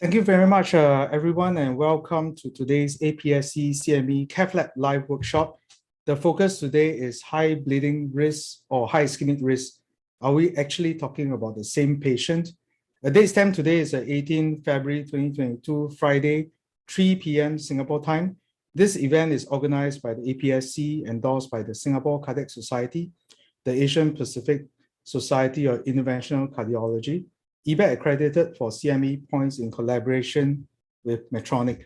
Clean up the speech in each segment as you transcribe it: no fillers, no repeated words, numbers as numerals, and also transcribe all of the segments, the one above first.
Thank you very much, everyone, and welcome to today's APSC CME Cathlab live workshop. The focus today is high bleeding risk or high ischemic risk. Are we actually talking about the same patient? The date stamp today is 18 February 2022, Friday, 3 p.m. Singapore time. This event is organized by the APSC, endorsed by the Singapore Cardiac Society, the Asian Pacific Society of Interventional Cardiology, EBAC accredited for CME points in collaboration with Medtronic.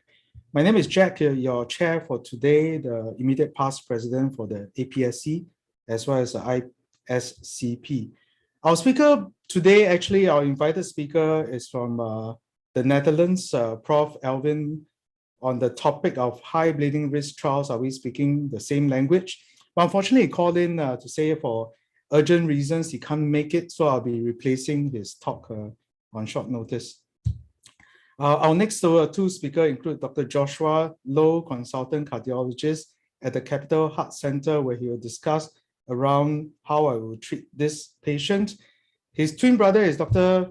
My name is Jack, your chair for today, the immediate past president for the APSC, as well as the ISCP. Our speaker today, actually, our invited speaker is from the Netherlands, Prof. Alvin, on the topic of high bleeding risk trials. Are we speaking the same language? But unfortunately, he called in to say for urgent reasons he can't make it, so I'll be replacing his talk on short notice. Our next two speakers include Dr. Joshua Loh, consultant cardiologist at the Capital Heart Center, where he will discuss around how I will treat this patient. His twin brother is Dr.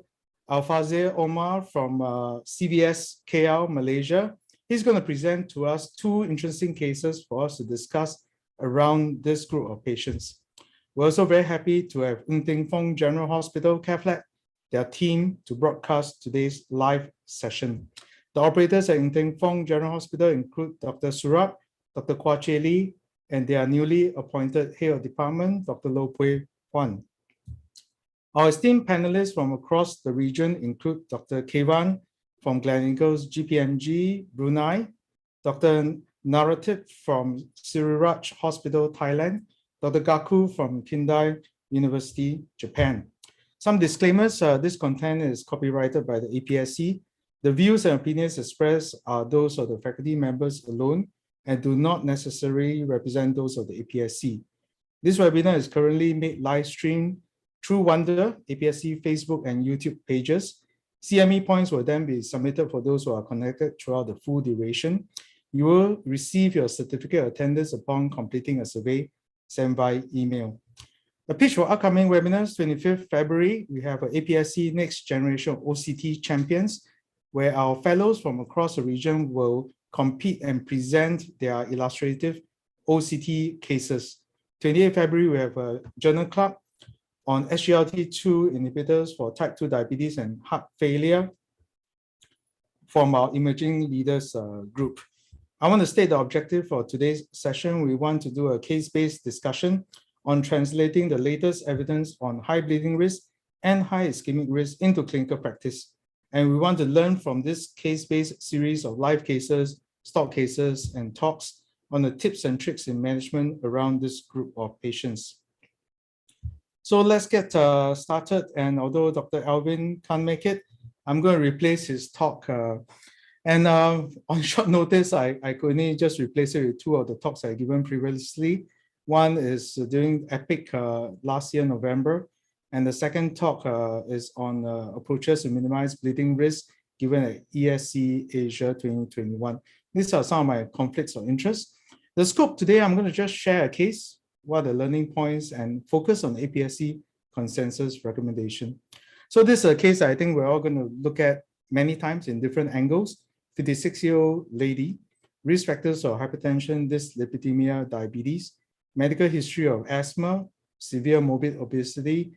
Al-Fazir Omar from CVSKL, Malaysia. He's going to present to us two interesting cases for us to discuss around this group of patients. We're also very happy to have Ng Teng Fong General Hospital, Cathlab, their team to broadcast today's live session. The operators at Ng Teng Fong General Hospital include Dr. Saurabh, Dr. Kwa Che Lee, and their newly appointed head of department, Dr. Loh Pui Huan. Our esteemed panelists from across the region include Dr. Kevan from Gleneagles GPMG, Brunei, Dr. Naratip from Siriraj Hospital, Thailand, Dr. Gaku from Kindai University, Japan. Some disclaimers, this content is copyrighted by the APSC. The views and opinions expressed are those of the faculty members alone and do not necessarily represent those of the APSC. This webinar is currently made live stream through Wonder, APSC Facebook and YouTube pages. CME points will then be submitted for those who are connected throughout the full duration. You will receive your certificate of attendance upon completing a survey sent by email. The pitch for upcoming webinars, 25th February, we have an APSC Next Generation OCT Champions, where our fellows from across the region will compete and present their illustrative OCT cases. 28th February, we have a journal club on SGLT2 inhibitors for type 2 diabetes and heart failure from our emerging leaders group. I want to state the objective for today's session. We want to do a case-based discussion on translating the latest evidence on high bleeding risk and high ischemic risk into clinical practice. And we want to learn from this case-based series of live cases, stock cases, and talks on the tips and tricks in management around this group of patients. So let's get started. And although Dr. Alvin can't make it, I'm going to replace his talk. And on short notice, I could only just replace it with two of the talks I've given previously. One is during Apsc last year, November. And the second talk is on approaches to minimize bleeding risk given at ESC Asia 2021. These are some of my conflicts of interest. The scope today, I'm going to just share a case, what are the learning points, and focus on APSC consensus recommendation. So this is a case I think we're all going to look at many times in different angles. 56-year-old lady, risk factors of hypertension, dyslipidemia, diabetes, medical history of asthma, severe morbid obesity,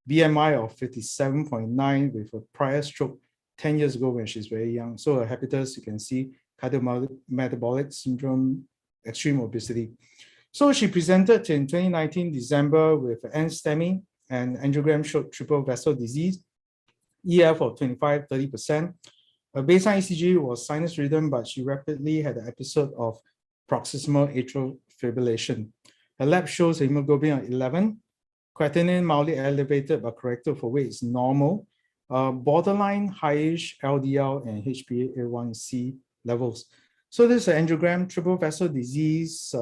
BMI of 57.9 with a prior stroke 10 years ago when she's very young. So her habitus, you can see cardiometabolic syndrome, extreme obesity. So she presented in 2019 December with an STEMI and angiogram showed triple vessel disease, EF of 25-30%. Her baseline ECG was sinus rhythm, but she rapidly had an episode of paroxysmal atrial fibrillation. Her lab shows hemoglobin of 11, creatinine mildly elevated but corrected for weight is normal, borderline highish LDL and HbA1c levels. So this is an angiogram, triple vessel disease,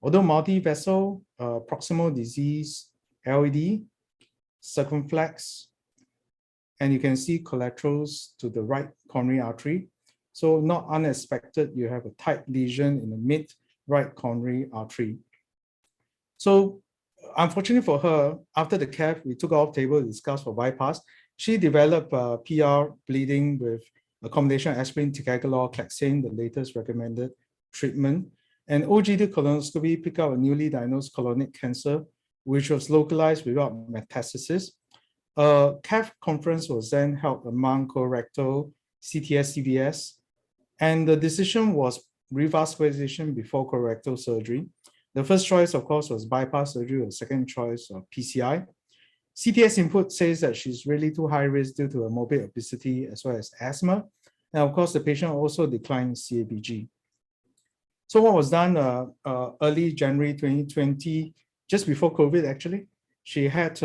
although multi-vessel, proximal disease, LED, circumflex, and you can see collaterals to the right coronary artery. So not unexpected, you have a tight lesion in the mid-right coronary artery. So unfortunately for her, after the CAF, we took her off table to discuss for bypass. She developed PR bleeding with a combination of aspirin, Ticagolor, Claxane, the latest recommended treatment. And OGD colonoscopy picked out a newly diagnosed colonic cancer, which was localized without metastasis. A CAF conference was then held among colorectal, CTS, CVS, and the decision was revascularization before colorectal surgery. The first choice, of course, was bypass surgery, the second choice of PCI. CTS input says that she's really too high risk due to a morbid obesity as well as asthma. And of course, the patient also declined CABG. So what was done early January 2020, just before COVID actually, she had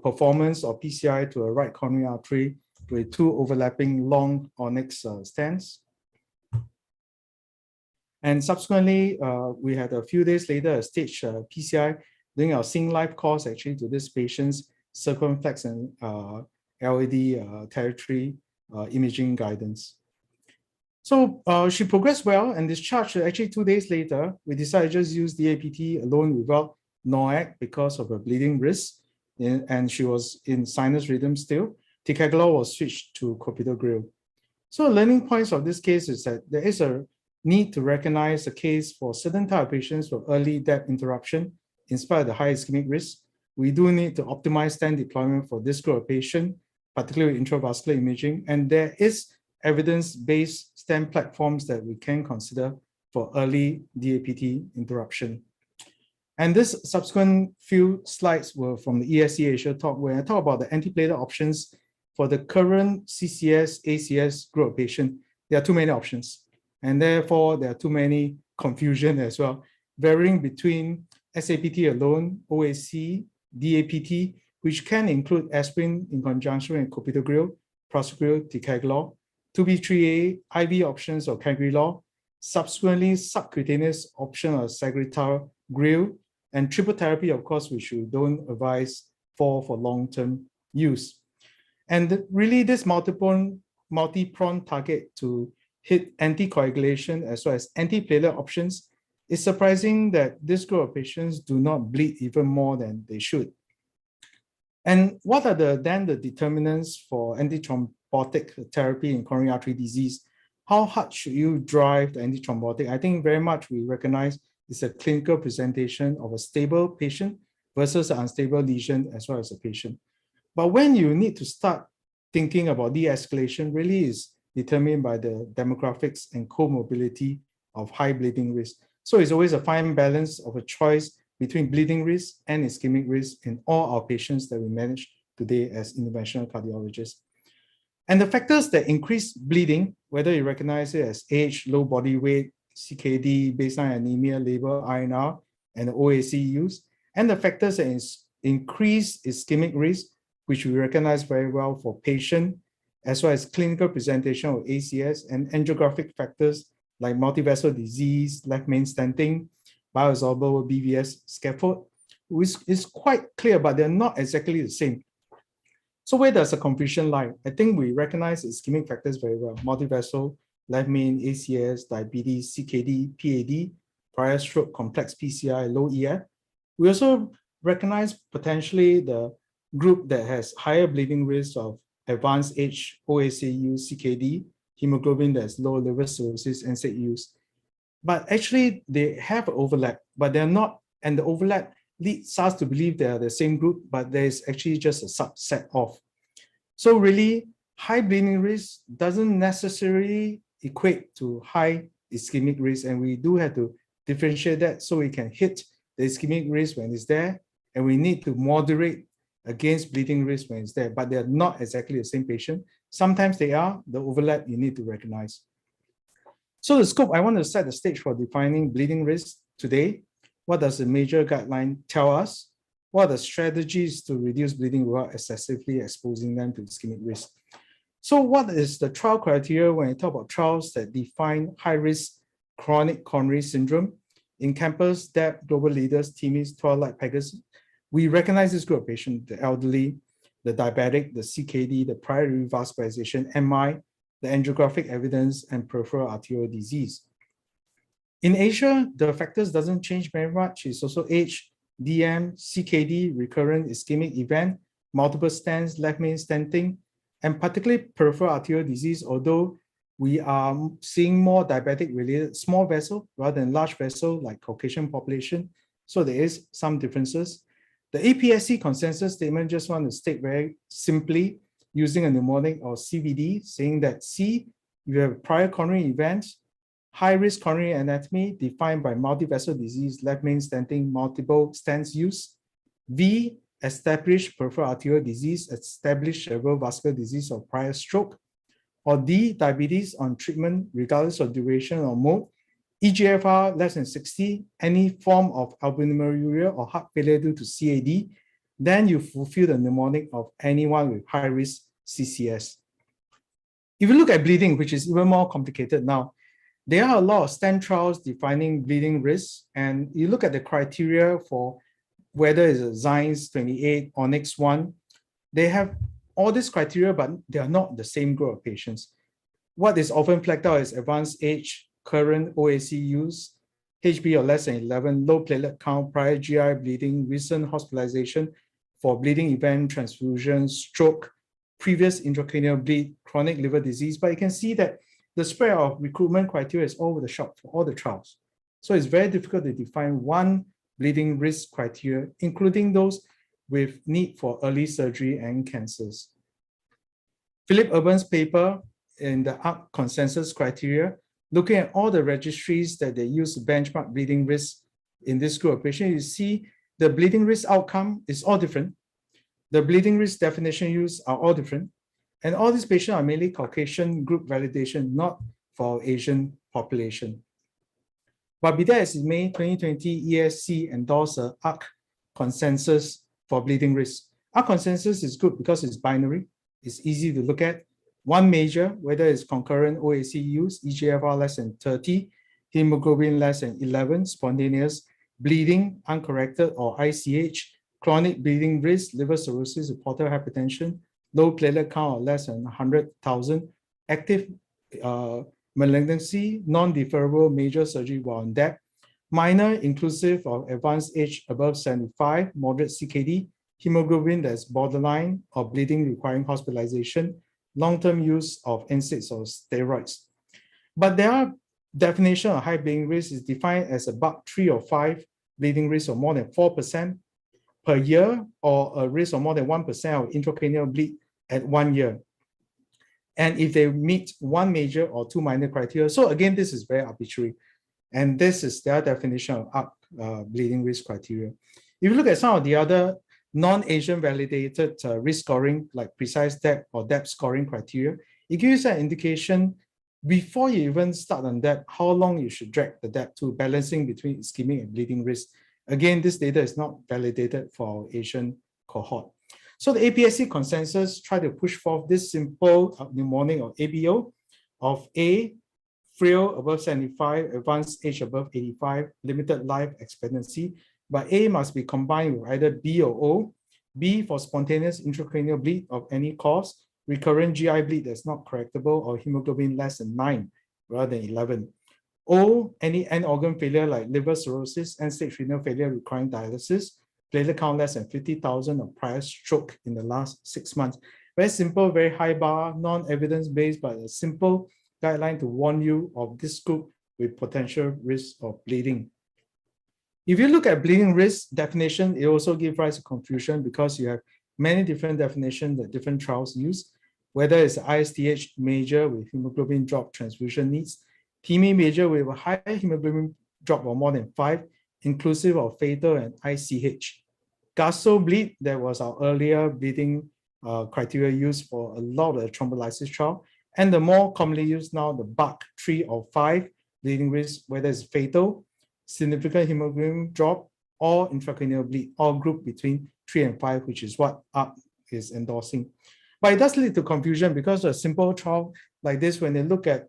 performance of PCI to a right coronary artery with two overlapping long onyx stents. And subsequently, we had a few days later a stage PCI doing our Sing Life course actually to this patient's circumflex and LAD territory imaging guidance. So she progressed well and discharged. Actually 2 days later, we decided to just use DAPT alone without NOAC because of a bleeding risk, and she was in sinus rhythm still. Ticagolor was switched to clopidogrel. So learning points of this case is that there is a need to recognize a case for certain type of patients with early depth interruption in spite of the high ischemic risk. We do need to optimize stent deployment for this group of patient, particularly intravascular imaging, and there is evidence-based stent platforms that we can consider for early DAPT interruption. And this subsequent few slides were from the ESC Asia talk, where I talk about the antiplatelet options for the current CCS, ACS group of patient. There are too many options, and therefore there are too many confusion as well, varying between SAPT alone, OAC, DAPT, which can include aspirin in conjunction with clopidogrel, prasugrel, Ticagolor, 2B3A, IV options or Cagrilor, subsequently subcutaneous option of Sagritelgrel, and triple therapy, of course, which we don't advise for long-term use. And really this multi-pronged target to hit anticoagulation as well as antiplatelet options, it's surprising that this group of patients do not bleed even more than they should. And what are then the determinants for antithrombotic therapy in coronary artery disease? How hard should you drive the antithrombotic? I think very much we recognize it's a clinical presentation of a stable patient versus an unstable lesion as well as a patient. But when you need to start thinking about de-escalation, really is determined by the demographics and comorbidity of high bleeding risk. So it's always a fine balance of a choice between bleeding risk and ischemic risk in all our patients that we manage today as interventional cardiologists. And the factors that increase bleeding, whether you recognize it as age, low body weight, CKD, baseline anemia, labor, INR, and the OAC use, and the factors that increase ischemic risk, which we recognize very well for patient, as well as clinical presentation of ACS and angiographic factors like multivessel disease, left main stenting, bioabsorbable BVS scaffold, which is quite clear, but they're not exactly the same. So where does the confusion lie? I think we recognize ischemic factors very well: multivessel, left main, ACS, diabetes, CKD, PAD, prior stroke, complex PCI, low EF. We also recognize potentially the group that has higher bleeding risk of advanced age, OAC use, CKD, hemoglobin that's low, liver cirrhosis, NSAID use. But actually they have overlap, but they're not, and the overlap leads us to believe they are the same group, but there's actually just a subset of. So really, high bleeding risk doesn't necessarily equate to high ischemic risk, and we do have to differentiate that so we can hit the ischemic risk when it's there, and we need to moderate against bleeding risk when it's there, but they're not exactly the same patient. Sometimes they are, the overlap you need to recognize. So the scope, I want to set the stage for defining bleeding risk today. What does the major guideline tell us? What are the strategies to reduce bleeding without excessively exposing them to ischemic risk? So what is the trial criteria when you talk about trials that define high-risk chronic coronary syndrome? In campus, DEP, global leaders, TIMIS, Twilight, Pegasus, we recognize this group of patients: the elderly, the diabetic, the CKD, the prior revascularization, MI, the angiographic evidence, and peripheral arterial disease. In Asia, the factors doesn't change very much. It's also age, DM, CKD, recurrent ischemic event, multiple stents, left main stenting, and particularly peripheral arterial disease, although we are seeing more diabetic-related small vessel rather than large vessel like Caucasian population. So there is some differences. The APSC consensus statement just want to state very simply using a mnemonic or CVD, saying that C, you have prior coronary events, high-risk coronary anatomy defined by multi-vessel disease, left main stenting, multiple stents use. V, established peripheral arterial disease, established cerebral vascular disease or prior stroke. Or D, diabetes on treatment regardless of duration or mode, eGFR less than 60, any form of albuminuria or heart failure due to CAD, then you fulfill the mnemonic of anyone with high-risk CCS. If you look at bleeding, which is even more complicated now, there are a lot of stent trials defining bleeding risk, and you look at the criteria for whether it's a Zines 28 or Onyx 1, they have all these criteria, but they are not the same group of patients. What is often flagged out is advanced age, current OAC use, HB or less than 11, low platelet count, prior GI bleeding, recent hospitalization for bleeding event, transfusion, stroke, previous intracranial bleed, chronic liver disease. But you can see that the spread of recruitment criteria is all over the shop for all the trials. So it's very difficult to define one bleeding risk criteria, including those with need for early surgery and cancers. Philip Urban's paper in the ARC consensus criteria, looking at all the registries that they use to benchmark bleeding risk in this group of patients, you see the bleeding risk outcome is all different. The bleeding risk definition used are all different. And all these patients are mainly Caucasian group validation, not for Asian population. But be that as it may, 2020 ESC endorsed the ARC consensus for bleeding risk. ARC consensus is good because it's binary. It's easy to look at. One measure, whether it's concurrent OAC use, eGFR less than 30, hemoglobin less than 11, spontaneous bleeding, uncorrected or ICH, chronic bleeding risk, liver cirrhosis, portal hypertension, low platelet count or less than 100,000, active malignancy, non-deferrable major surgery while on death, minor inclusive of advanced age above 75, moderate CKD, hemoglobin that's borderline or bleeding requiring hospitalization, long-term use of NSAIDs or steroids. But there are definition of high bleeding risk is defined as about 3 or 5 bleeding risk of more than 4% per year, or a risk of more than 1% of intracranial bleed at 1 year. And if they meet one major or two minor criteria, so again, this is very arbitrary. And this is their definition of ARC bleeding risk criteria. If you look at some of the other non-Asian validated risk scoring, like precise depth or depth scoring criteria, it gives an indication before you even start on that, how long you should drag the depth to, balancing between ischemic and bleeding risk. Again, this data is not validated for Asian cohort. So the APSC consensus try to push forth this simple mnemonic or ABO of A, frail above 75, advanced age above 85, limited life expectancy. But A must be combined with either B or O. B for spontaneous intracranial bleed of any cause, recurrent GI bleed that's not correctable, or hemoglobin less than 9 rather than 11. O, any end organ failure like liver cirrhosis, end-stage renal failure requiring dialysis, platelet count less than 50,000 or prior stroke in the last 6 months. Very simple, very high bar, non-evidence-based, but a simple guideline to warn you of this group with potential risk of bleeding. If you look at bleeding risk definition, it also gives rise to confusion because you have many different definitions that different trials use, whether it's ISTH major with hemoglobin drop transfusion needs, TME major with a higher hemoglobin drop of more than 5, inclusive of fatal and ICH. Gaso bleed, that was our earlier bleeding criteria used for a lot of the thrombolysis trial, and the more commonly used now, the BAC 3 or 5 bleeding risk, whether it's fatal, significant hemoglobin drop, or intracranial bleed, all grouped between 3 and 5, which is what ARC is endorsing. But it does lead to confusion because a simple trial like this, when they look at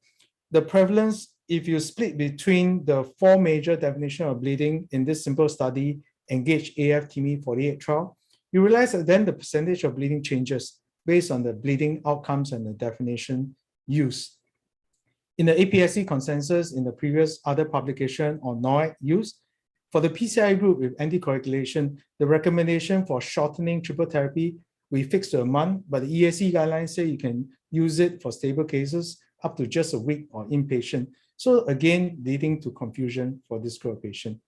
the prevalence, if you split between the 4 major definitions of bleeding in this simple study, Engage AF TME 48 trial, you realize that then the percentage of bleeding changes based on the bleeding outcomes and the definition used. In the APSC consensus, in the previous other publication on NOAC use, for the PCI group with anticoagulation, the recommendation for shortening triple therapy we fixed to a month, but the ESC guidelines say you can use it for stable cases up to just a week or inpatient. So again, leading to confusion for this group of patient.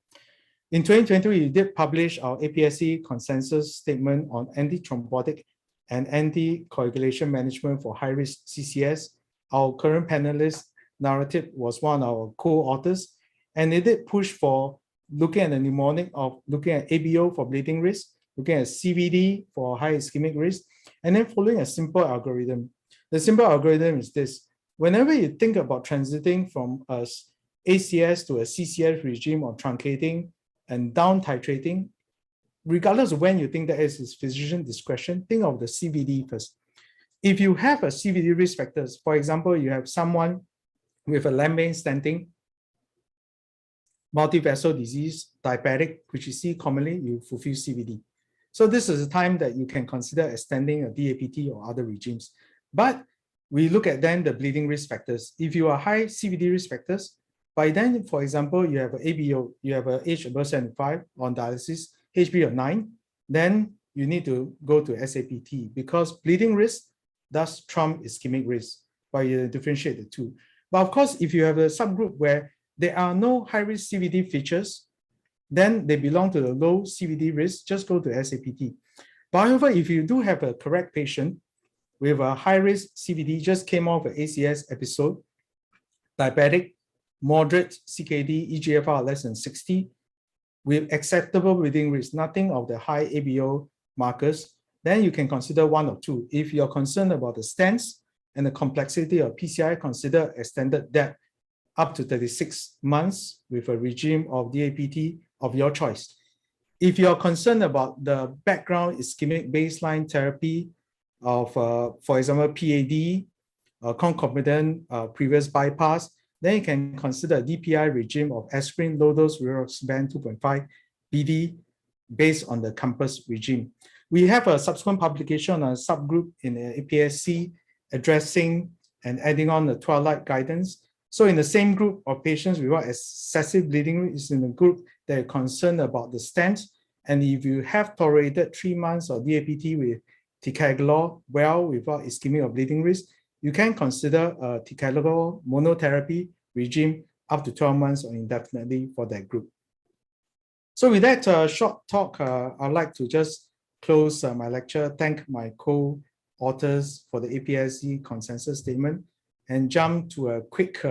In 2020, we did publish our APSC consensus statement on antithrombotic and anticoagulation management for high-risk CCS. Our current panelist, Narrative, was one of our co-authors, and it did push for looking at the mnemonic of looking at ABO for bleeding risk, looking at CVD for high ischemic risk, and then following a simple algorithm. The simple algorithm is this. Whenever you think about transiting from a ACS to a CCS regime or truncating and down titrating, regardless of when you think that is physician discretion, think of the CVD first. If you have a CVD risk factors, for example, you have someone with a lambane stenting, multivessel disease, diabetic, which you see commonly, you fulfill CVD. So this is a time that you can consider extending a DAPT or other regimes. But we look at then the bleeding risk factors. If you are high CVD risk factors, by then, for example, you have an ABO, you have an age above 75 on dialysis, HB of 9, then you need to go to SAPT because bleeding risk does trump ischemic risk, but you differentiate the two. But of course, if you have a subgroup where there are no high-risk CVD features, then they belong to the low CVD risk, just go to SAPT. But however, if you do have a correct patient with a high-risk CVD, just came off an ACS episode, diabetic, moderate CKD, eGFR less than 60, with acceptable bleeding risk, nothing of the high ABO markers, then you can consider one or two. If you're concerned about the stents and the complexity of PCI, consider extended depth up to 36 months with a regime of DAPT of your choice. If you're concerned about the background ischemic baseline therapy of, for example, PAD, concomitant previous bypass, then you can consider a DPI regime of aspirin, low-dose rivaroxaban 2.5 BD based on the COMPASS regime. We have a subsequent publication on a subgroup in the APSC addressing and adding on the Twilight guidance. So in the same group of patients without excessive bleeding is in the group that are concerned about the stent. And if you have tolerated 3 months of DAPT with Ticagolor well without ischemic or bleeding risk, you can consider a Ticagolor monotherapy regime up to 12 months or indefinitely for that group. So with that short talk, I'd like to just close my lecture, thank my co-authors for the APSC consensus statement, and jump to a quick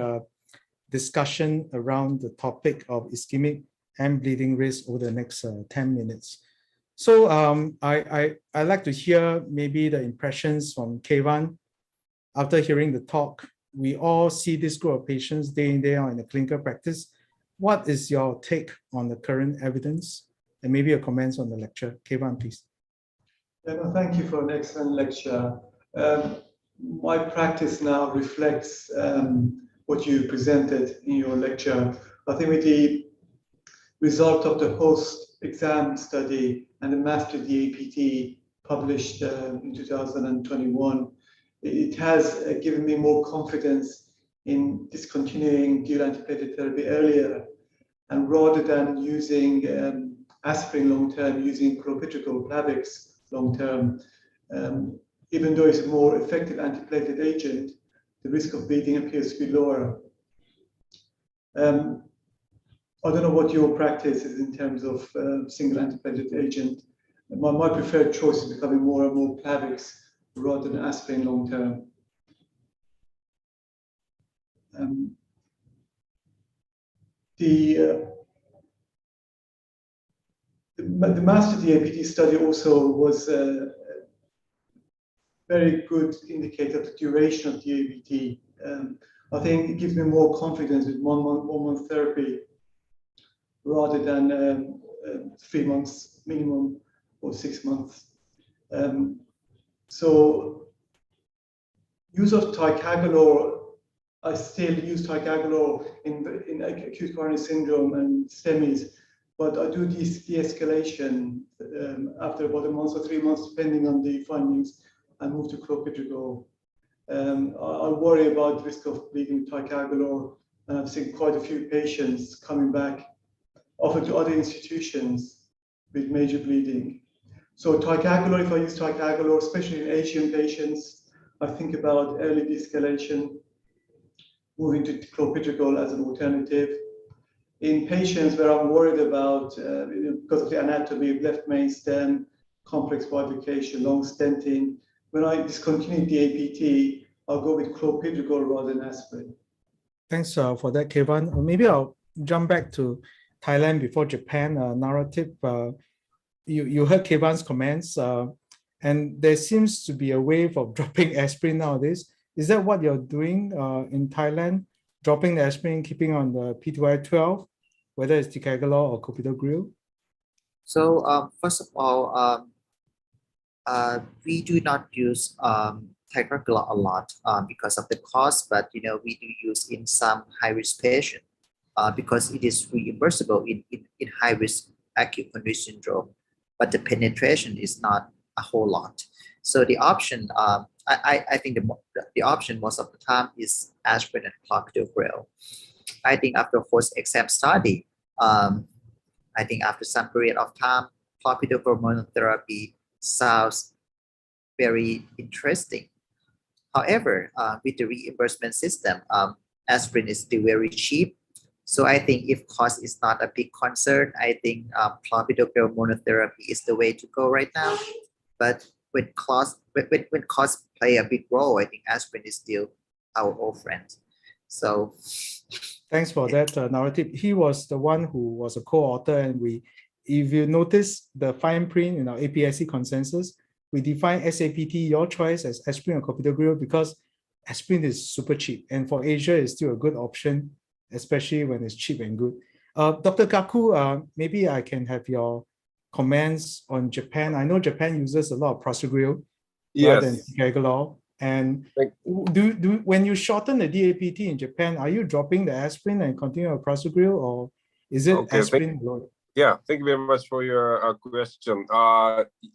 discussion around the topic of ischemic and bleeding risk over the next 10 minutes. So I'd like to hear maybe the impressions from Kevan. After hearing the talk, we all see this group of patients day in, day out in the clinical practice. What is your take on the current evidence? And maybe your comments on the lecture. Kevan, please. Yeah, no, thank you for an excellent lecture. My practice now reflects what you presented in your lecture. I think with the result of the post-exam study and the master DAPT published in 2021, it has given me more confidence in discontinuing dual antiplatelet therapy earlier, and rather than using aspirin long-term, using clopidogrel Plavix long-term. Even though it's a more effective antiplatelet agent, the risk of bleeding appears to be lower. I don't know what your practice is in terms of single antiplatelet agent. My preferred choice is becoming more and more Plavix rather than aspirin long-term. The master DAPT study also was a very good indicator of the duration of DAPT. I think it gives me more confidence with one month therapy rather than 3 months minimum or 6 months. So use of Ticagolor, I still use Ticagolor in acute coronary syndrome and STEMIs, but I do this de-escalation after about a month or 3 months, depending on the findings, and move to clopidogrel. I worry about the risk of bleeding with Ticagolor, and I've seen quite a few patients coming back, often to other institutions with major bleeding. So Ticagolor, if I use Ticagolor, especially in Asian patients, I think about early de-escalation, moving to clopidogrel as an alternative. In patients where I'm worried about, because of the anatomy, left main stem, complex bifurcation, long stenting, when I discontinue DAPT, I'll go with clopidogrel rather than aspirin. Thanks for that, Kevan. Maybe I'll jump back to Thailand before Japan. Narrative, you heard Kevan's comments, and there seems to be a wave of dropping aspirin nowadays. Is that what you're doing in Thailand? Dropping the aspirin, keeping on the P2Y12, whether it's Ticagolor or clopidogrel? So first of all, we do not use Ticagolor a lot because of the cost, but we do use in some high-risk patients because it is reimbursable in high-risk acute coronary syndrome, but the penetration is not a whole lot. So the option, I think the option most of the time is aspirin and clopidogrel. I think after post-exam study, I think after some period of time, clopidogrel monotherapy sounds very interesting. However, with the reimbursement system, aspirin is still very cheap. So I think if cost is not a big concern, I think clopidogrel monotherapy is the way to go right now. But when cost play a big role, I think aspirin is still our old friend. So thanks for that narrative. He was the one who was a co-author, and if you notice the fine print in our APSC consensus, we define SAPT, your choice, as aspirin or clopidogrel because aspirin is super cheap, and for Asia, it's still a good option, especially when it's cheap and good. Dr. Gaku, maybe I can have your comments on Japan. I know Japan uses a lot of prasugrel rather than Ticagolor. And when you shorten the DAPT in Japan, are you dropping the aspirin and continue with prasugrel, or is it aspirin alone? Yeah, thank you very much for your question.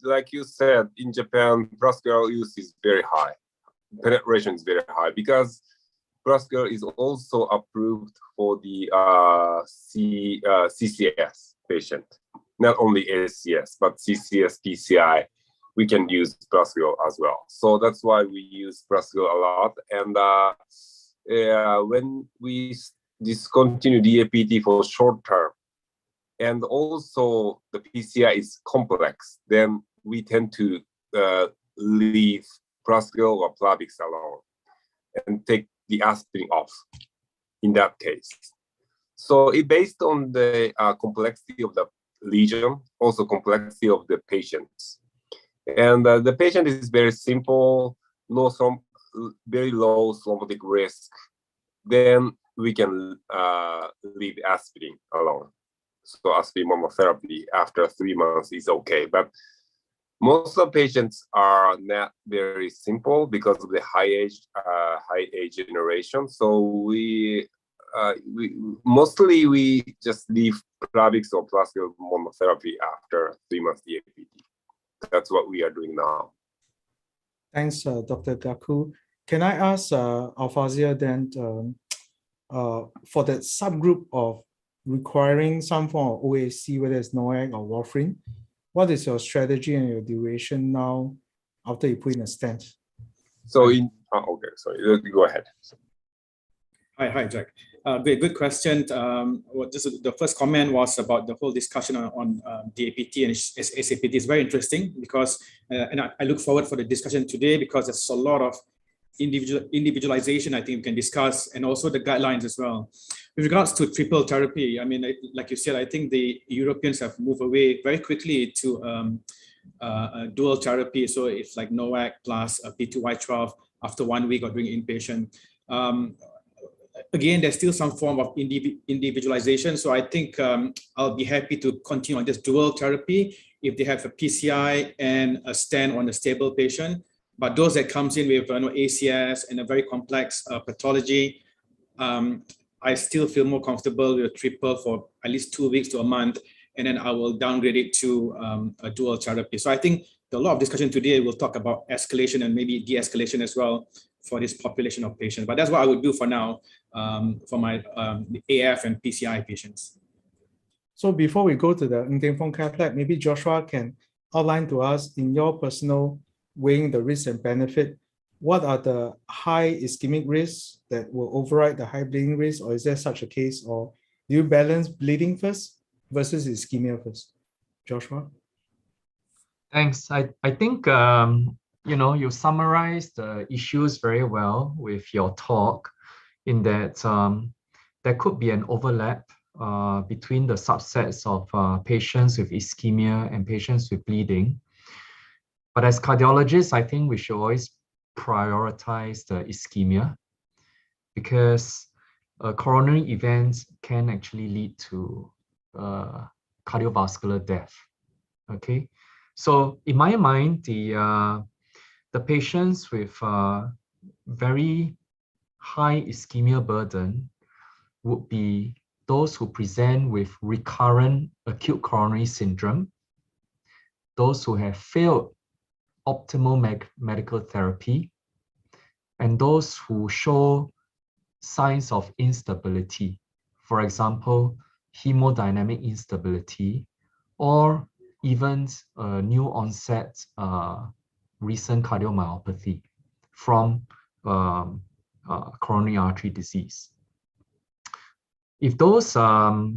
Like you said, in Japan, prasugrel use is very high. Penetration is very high because prasugrel is also approved for the CCS patient, not only ACS, but CCS, PCI. We can use prasugrel as well. So that's why we use prasugrel a lot. And when we discontinue DAPT for short term, and also the PCI is complex, then we tend to leave prasugrel or Plavix alone and take the aspirin off in that case. So it based on the complexity of the lesion, also complexity of the patients. And the patient is very simple, very low thrombotic risk. Then we can leave aspirin alone. So aspirin monotherapy after 3 months is okay. But most of the patients are not very simple because of the high age generation. So we mostly just leave Plavix or prasugrel monotherapy after 3 months DAPT. That's what we are doing now. Thanks, Dr. Gaku. Can I ask Al-Fazir then, for that subgroup of requiring some form of OAC, whether it's NOAC or warfarin, what is your strategy and your duration now after you put in a stent? So okay, sorry, go ahead. Hi, Jack. Good question. The first comment was about the whole discussion on DAPT and SAPT is very interesting because, and I look forward for the discussion today because there's a lot of individualization I think we can discuss, and also the guidelines as well. With regards to triple therapy, I mean, like you said, I think the Europeans have moved away very quickly to dual therapy. So it's like NOAC plus P2Y12 after 1 week of doing inpatient. Again, there's still some form of individualization. So I think I'll be happy to continue on this dual therapy if they have a PCI and a stent on a stable patient. But those that comes in with ACS and a very complex pathology, I still feel more comfortable with a triple for at least 2 weeks to a month, and then I will downgrade it to a dual therapy. So I think a lot of discussion today will talk about escalation and maybe de-escalation as well for this population of patients. But that's what I would do for now for my AF and PCI patients. So before we go to the Cathlab, maybe Joshua can outline to us in your personal weighing the risk and benefit, what are the high ischemic risks that will override the high bleeding risk, or is there such a case, or do you balance bleeding first versus ischemia first? Joshua? Thanks. I think you summarized the issues very well with your talk, in that there could be an overlap between the subsets of patients with ischemia and patients with bleeding. But as cardiologists, I think we should always prioritize the ischemia, because coronary events can actually lead to cardiovascular death. Okay, so in my mind, the patients with very high ischemia burden would be those who present with recurrent acute coronary syndrome, those who have failed optimal medical therapy, and those who show signs of instability, for example, hemodynamic instability, or even new onset recent cardiomyopathy from coronary artery disease. If those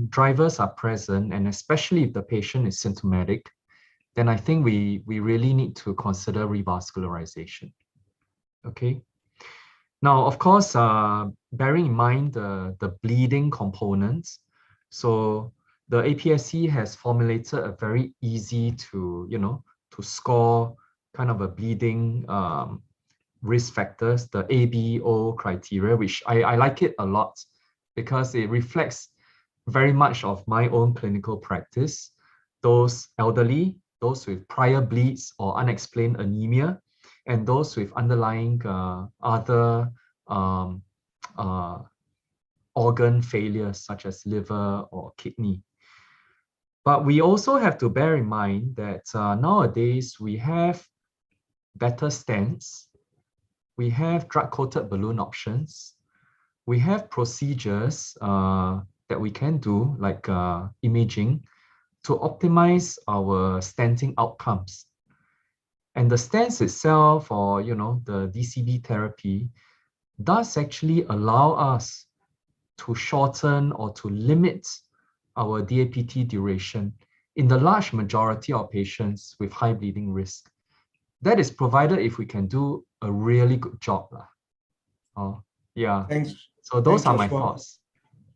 drivers are present, and especially if the patient is symptomatic, then I think we really need to consider revascularization. Okay. Now, of course, bearing in mind the bleeding components, so the APSC has formulated a very easy to score kind of a bleeding risk factors, the ABO criteria, which I like it a lot, because it reflects very much of my own clinical practice. Those elderly, those with prior bleeds or unexplained anemia, and those with underlying other organ failures such as liver or kidney. But we also have to bear in mind that nowadays we have better stents, we have drug-coated balloon options, we have procedures that we can do, like imaging, to optimize our stenting outcomes. And the stents itself, or the DCB therapy, does actually allow us to shorten or to limit our DAPT duration in the large majority of patients with high bleeding risk. That is provided if we can do a really good job. Yeah. Thanks. So those are my Joshua. thoughts.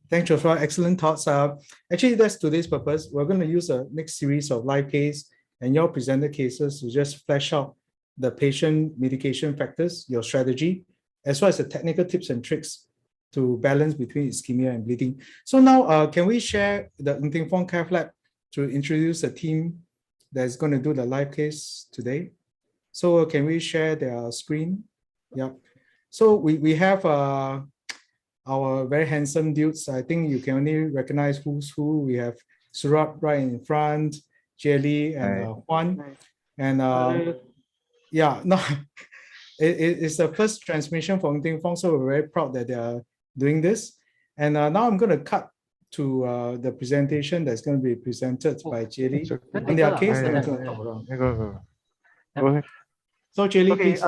Thanks, Joshua. Excellent thoughts. Actually, that's today's purpose. We're going to use a next series of live case and your presented cases to just flesh out the patient mitigation factors, your strategy, as well as the technical tips and tricks to balance between ischemia and bleeding. So now, can we share the Ng Fong Cathlab to introduce the team that's going to do the live case today? So can we share their screen? Yeah. So we have our very handsome dudes. I think you can only recognize who's who. We have Saurabh right in front, Jelly and Juan. And yeah, no, it's the first transmission from Ng Fong, so we're very proud that they are doing this. And now I'm going to cut to the presentation that's going to be presented by Jelly on their case. So Jelly, please.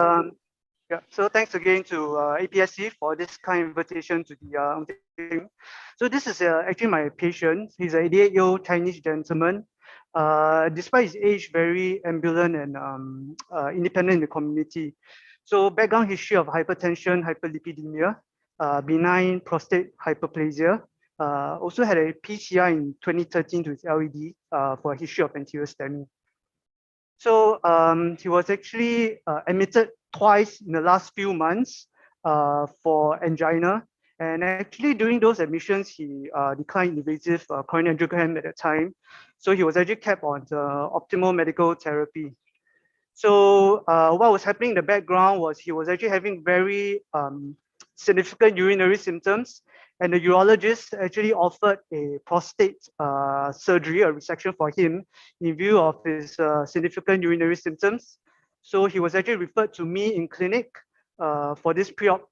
Yeah, so thanks again to APSC for this kind invitation to the thing. So this is actually my patient. He's an 88-year-old Chinese gentleman. Despite his age, very ambulant and independent in the community. So background history of hypertension, hyperlipidemia, benign prostate hyperplasia. Also had a PCI in 2013 to his LED for a history of anterior STEMI. So he was actually admitted twice in the last few months for angina. And actually during those admissions, he declined invasive coronary angiogram at the time. So he was actually kept on the optimal medical therapy. So what was happening in the background was he was actually having very significant urinary symptoms. And the urologist actually offered a prostate surgery, a resection for him in view of his significant urinary symptoms. So he was actually referred to me in clinic for this pre-op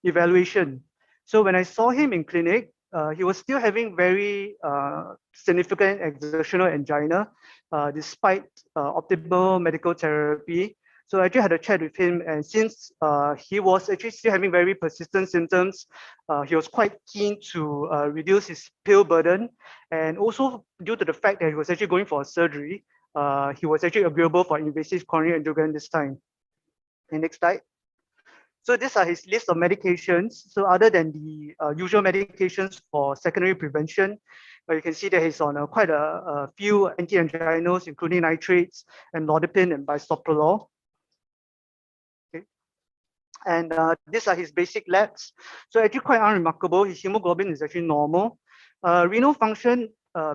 evaluation. So when I saw him in clinic, he was still having very significant exertional angina despite optimal medical therapy. So I actually had a chat with him, and since he was actually still having very persistent symptoms, he was quite keen to reduce his pill burden, and also due to the fact that he was actually going for a surgery, he was actually agreeable for invasive coronary angiogram this time. And next slide. So these are his list of medications. So other than the usual medications for secondary prevention, you can see that he's on quite a few anti-anginals, including nitrates, and amlodipine and bisoprolol. Okay. And these are his basic labs. So actually quite unremarkable. His hemoglobin is actually normal. Renal function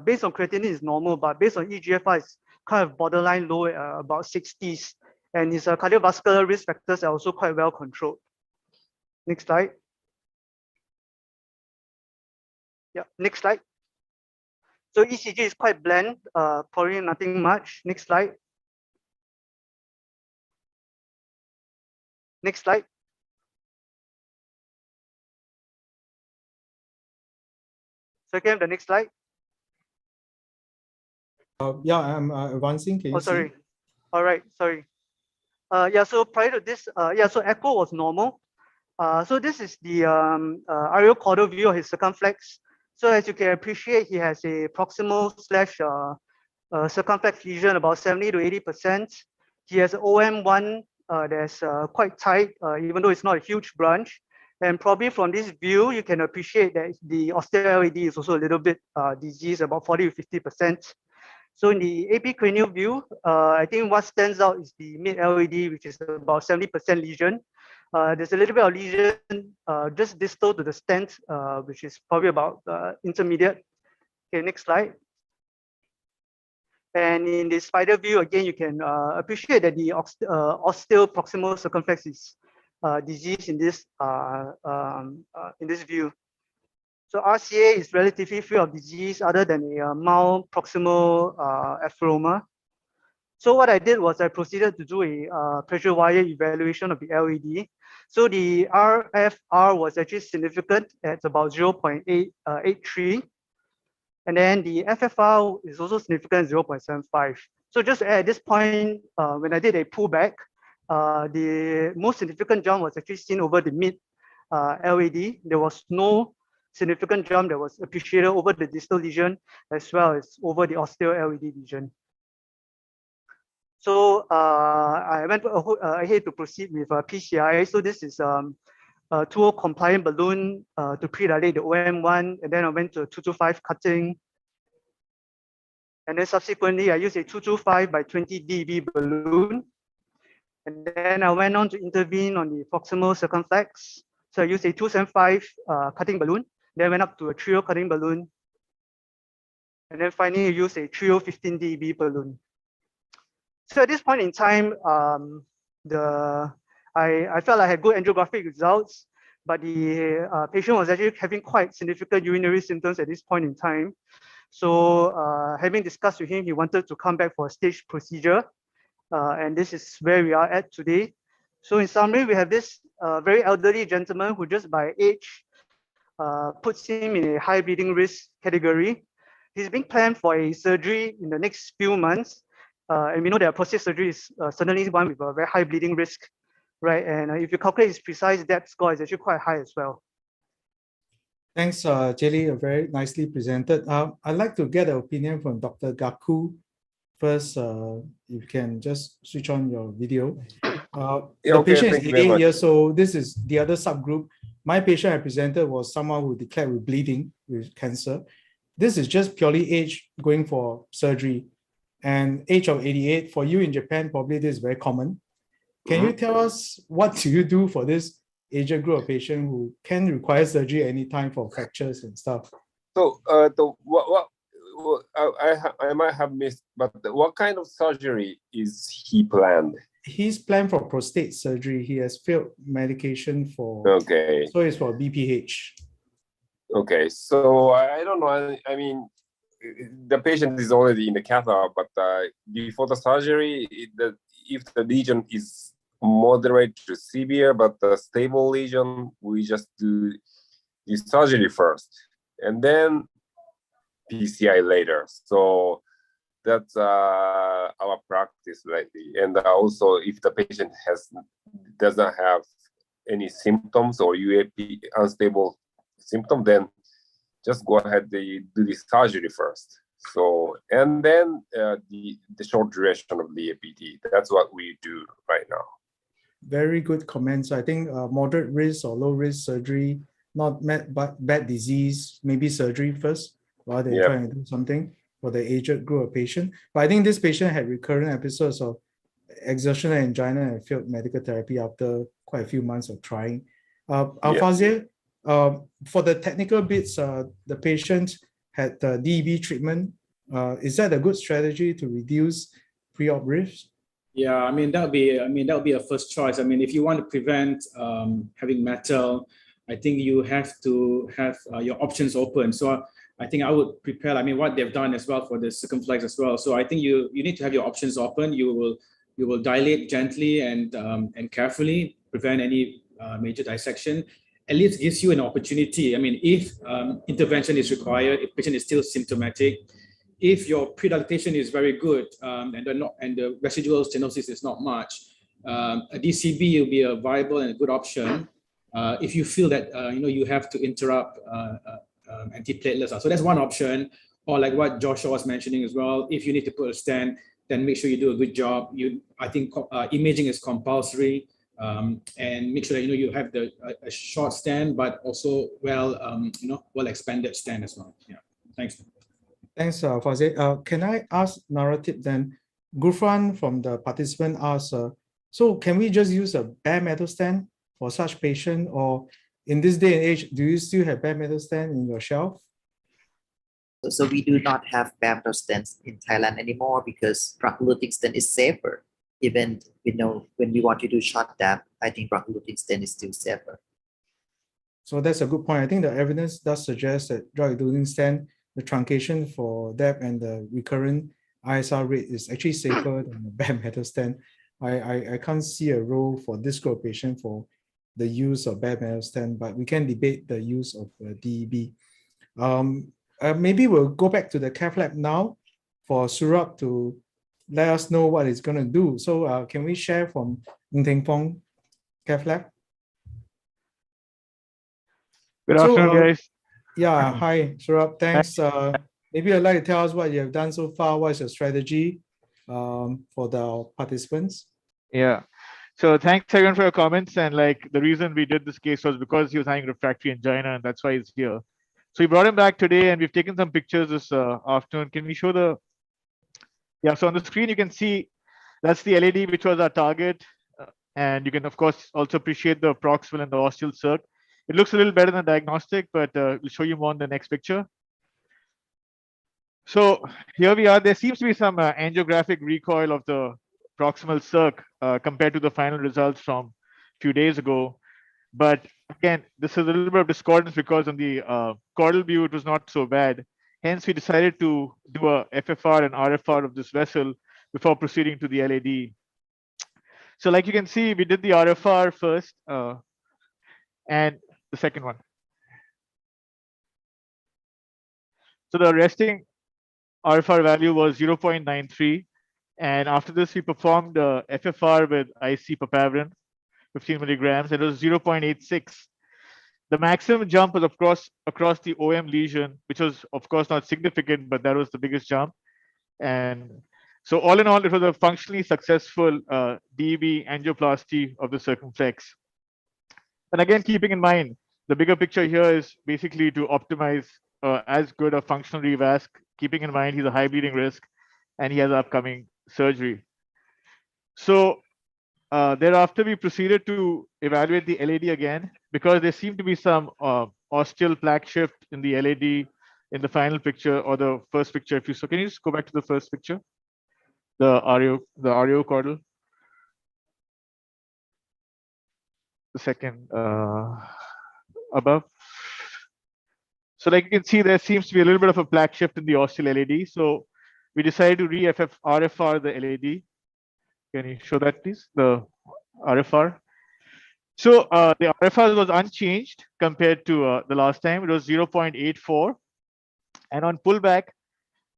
based on creatinine is normal, but based on eGFR is kind of borderline low, about 60s. And his cardiovascular risk factors are also quite well controlled. Next slide. Yeah, next slide. So ECG is quite bland, probably nothing much. Next slide. Next slide. So can I have the next slide? Yeah, I'm advancing. Can you sorry. see? All right, sorry. Yeah, so prior to this, yeah, so echo was normal. So this is the aerial caudal view of his circumflex. So as you can appreciate, he has a proximal slash circumflex lesion about 70 to 80%. He has an OM1 that's quite tight, even though it's not a huge branch. And probably from this view, you can appreciate that the osteo-LAD is also a little bit diseased, about 40 to 50%. So in the AP cranial view, I think what stands out is the mid-LAD, which is about 70% lesion. There's a little bit of lesion just distal to the stent, which is probably about intermediate. Okay, next slide. And in the spider view, again, you can appreciate that the ostial proximal circumflex is diseased in this view. So RCA is relatively free of disease other than a mild proximal atheroma. So what I did was I proceeded to do a pressure wire evaluation of the LAD. So the RFR was actually significant at about 0.83. And then the FFR is also significant at 0.75. So just at this point, when I did a pullback, the most significant jump was actually seen over the mid LAD. There was no significant jump that was appreciated over the distal lesion as well as over the osteo LAD lesion. So I went ahead to proceed with PCI. So this is a 2 compliant balloon to predilate the OM1, and then I went to a 225 cutting. And then subsequently, I used a 225 by 20 dB balloon. And then I went on to intervene on the proximal circumflex. So I used a 275 cutting balloon. Then went up to a trio cutting balloon. And then finally, I used a trio 15 dB balloon. So at this point in time, I felt I had good angiographic results, but the patient was actually having quite significant urinary symptoms at this point in time. So having discussed with him, he wanted to come back for a staged procedure. And this is where we are at today. So in summary, we have this very elderly gentleman who just by age puts him in a high bleeding risk category. He's being planned for a surgery in the next few months. And we know that prostate surgery is certainly one with a very high bleeding risk, right? And if you calculate his precise depth score, it's actually quite high as well. Thanks, Jelly, very nicely presented. I'd like to get an opinion from Dr. Gaku first. If you can just switch on your video. The patient is 88 years old. This is the other subgroup. My patient I presented was someone who declared with bleeding with cancer. This is just purely age going for surgery. And age of 88, for you in Japan, probably this is very common. Can you tell us what do you do for this aged group of patients who can require surgery anytime for fractures and stuff? So I might have missed, but what kind of surgery is he planned? He's planned for prostate surgery. He has failed medication for, okay. So it's for BPH. Okay, so I don't know. I mean, the patient is already in the Cathlab, but before the surgery, if the lesion is moderate to severe, but the stable lesion, we just do the surgery first. and then PCI later. So that's our practice lately. And also, if the patient doesn't have any symptoms or UAP unstable symptom, then just go ahead, they do the surgery first. So, and then the short duration of the APT. That's what we do right now. Very good comments. I think moderate risk or low risk surgery, not but bad disease, maybe surgery first while they're trying to do something for the aged group of patient. But I think this patient had recurrent episodes of exertional angina and failed medical therapy after quite a few months of trying. Al-Fazir, for the technical bits, the patient had DEB treatment. Is that a good strategy to reduce pre-op risk? Yeah, I mean that would be a first choice. I mean, if you want to prevent having metal, I think you have to have your options open. So I think I would prepare. I mean, what they've done as well for the circumflex as well. So I think you need to have your options open. You will dilate gently and carefully, prevent any major dissection. At least gives you an opportunity. I mean, if intervention is required, if patient is still symptomatic, if your pre-dilatation is very good and the residual stenosis is not much, a DCB will be a viable and a good option. If you feel that you have to interrupt antiplatelets, so that's one option. Or like what Joshua was mentioning as well, if you need to put a stent, then make sure you do a good job. I think imaging is compulsory, and make sure that you have a short stent, but also well expanded stent as well. Yeah, thanks. Thanks, Fazil. Can I ask narrative then? Gufran from the participant asked, so can we just use a bare metal stent for such patient, or in this day and age, do you still have bare metal stent in your shelf? So we do not have bare metal stents in Thailand anymore because drug-eluting stent is safer. Even when we want to do short dab, I think drug-eluting stent is still safer. So that's a good point. I think the evidence does suggest that drug-eluting stent, the truncation for depth and the recurrent ISR rate is actually safer than the bare metal stent. I can't see a role for this group of patient for the use of bare metal stent, but we can debate the use of DEB. Maybe we'll go back to the Cathlab now for Saurabh to let us know what it's going to do. So can we share from Ng Teng Fong, Cathlab? Good afternoon, guys. Yeah, hi, Saurabh. Thanks. Maybe you'd like to tell us what you have done so far. What's your strategy for the participants? Yeah. So thanks everyone for your comments. And like the reason we did this case was because he was having refractory angina, and that's why he's here. So we brought him back today, and we've taken some pictures this afternoon. Can we show the? Yeah. So on the screen you can see that's the LAD, which was our target, and you can of course also appreciate the proximal and the ostial circ. It looks a little better than diagnostic, but we'll show you more in the next picture. So here we are. There seems to be some angiographic recoil of the proximal circ compared to the final results from a few days ago. But again, this is a little bit of discordance because on the caudal view, it was not so bad. Hence, we decided to do a FFR and RFR of this vessel before proceeding to the LAD. So like you can see, we did the RFR first and the second one. So the resting RFR value was 0.93. And after this, we performed FFR with IC papaverine, 15 milligrams. It was 0.86. The maximum jump was, of course, across the OM lesion, which was, of course, not significant, but that was the biggest jump. And so all in all, it was a functionally successful DEB angioplasty of the circumflex. And again, keeping in mind, the bigger picture here is basically to optimize as good a functional revasc, keeping in mind he's a high bleeding risk and he has upcoming surgery. So thereafter, we proceeded to evaluate the LAD again because there seemed to be some ostial plaque shift in the LAD in the final picture or the first picture. If you so, can you just go back to the first picture, the REO caudal, the second above. So like you can see, there seems to be a little bit of a plaque shift in the ostial LAD. So we decided to RFR the LAD. Can you show that, please? The RFR. So the RFR was unchanged compared to the last time. It was 0.84. And on pullback,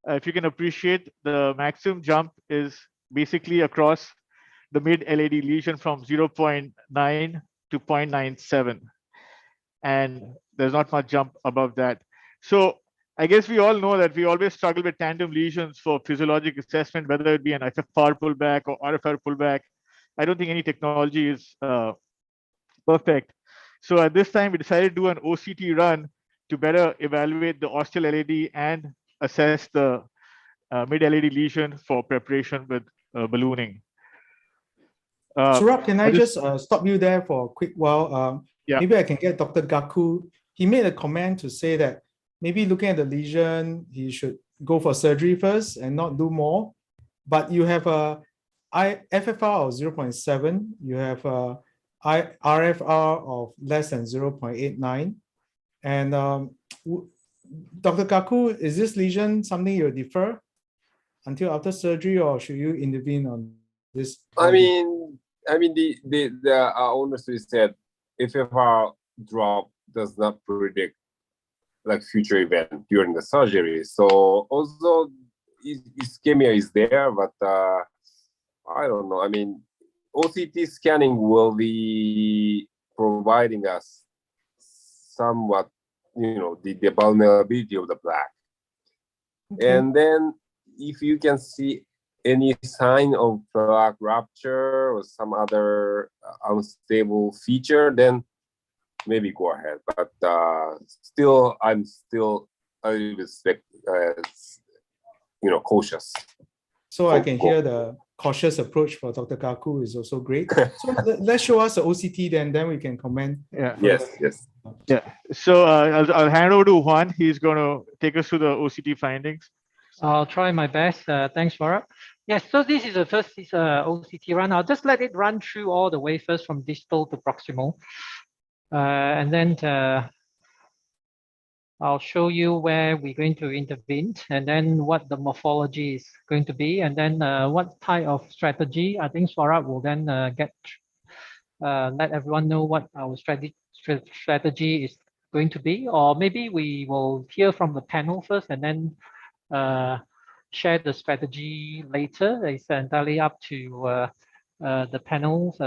if you can appreciate, the maximum jump is basically across the mid LAD lesion from 0.9 to 0.97. And there's not much jump above that. So I guess we all know that we always struggle with tandem lesions for physiologic assessment, whether it be an FFR pullback or RFR pullback. I don't think any technology is perfect. So at this time, we decided to do an OCT run to better evaluate the ostial LAD and assess the mid LAD lesion for preparation with ballooning. Saurabh, can I just stop you there for a quick while? Yeah. Maybe I can get Dr. Gaku. He made a comment to say that maybe looking at the lesion, he should go for surgery first and not do more. But you have a FFR of 0.7. You have a RFR of less than 0.89. And Dr. Gaku, is this lesion something you defer until after surgery, or should you intervene on this? I mean, the owners said FFR drop does not predict like future event during the surgery. So although ischemia is there, but I don't know. I mean, OCT scanning will be providing us somewhat, the vulnerability of the plaque. Okay. And then if you can see any sign of plaque rupture or some other unstable feature, then maybe go ahead. But I'm still a little bit, cautious. So I can hear the cautious approach for Dr. Gaku is also great. So let's show us the OCT then we can comment. Yeah. Yes. Yeah. So I'll hand over to Juan. He's going to take us through the OCT findings. I'll try my best. Thanks, Saurabh. Yes, so this is the first OCT run. I'll just let it run through all the way first from distal to proximal. And then I'll show you where we're going to intervene and then what the morphology is going to be and then what type of strategy. I think Saurabh will then let everyone know what our strategy is going to be, or maybe we will hear from the panel first and then share the strategy later. It's entirely up to the panels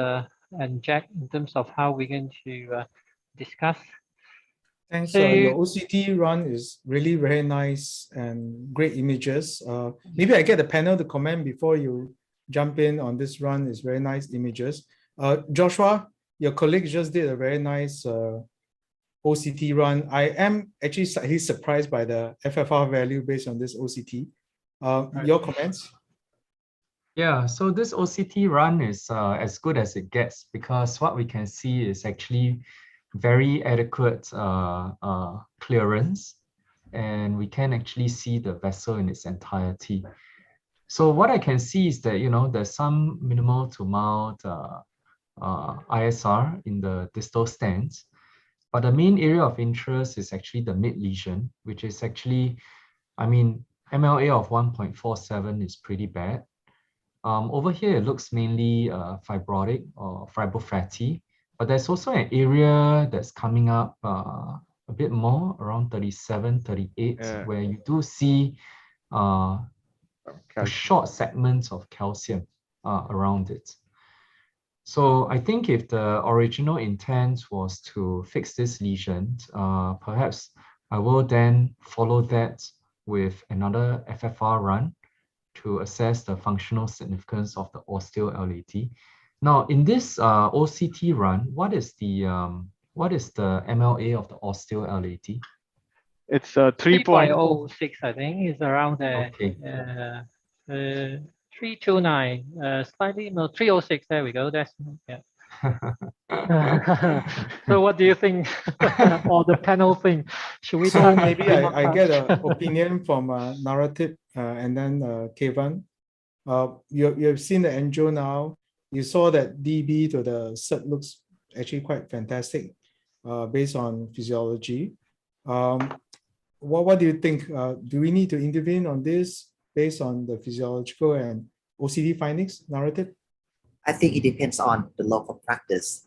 and Jack in terms of how we're going to discuss. Thanks. Your OCT run is really very nice and great images. Maybe I get the panel to comment before you jump in on this run. It's very nice images. Joshua, your colleague just did a very nice OCT run. I am actually slightly surprised by the FFR value based on this OCT. Your comments? Yeah, so this OCT run is as good as it gets because what we can see is actually very adequate clearance, and we can actually see the vessel in its entirety. So what I can see is that, there's some minimal to mild ISR in the distal stents, but the main area of interest is actually the mid lesion, which is actually, MLA of 1.47 is pretty bad. Over here, it looks mainly fibrotic or fibrofatty, but there's also an area that's coming up a bit more, around 37, 38, where you do see short segments of calcium around it. So I think if the original intent was to fix this lesion, perhaps I will then follow that with another FFR run to assess the functional significance of the ostial LAD. Now, in this OCT run, what is the MLA of the ostial LAD? It's 3.06, I think, is around there. Okay. 329, slightly, no, 306. There we go. That's yeah. So what do you think, or the panel think? Should we? So maybe I get an opinion from Narrative and then Kevan. You have seen the angio now. You saw that DB to the SIRT looks actually quite fantastic based on physiology. What do you think? Do we need to intervene on this based on the physiological and OCT findings, Narrative? I think it depends on the local practice.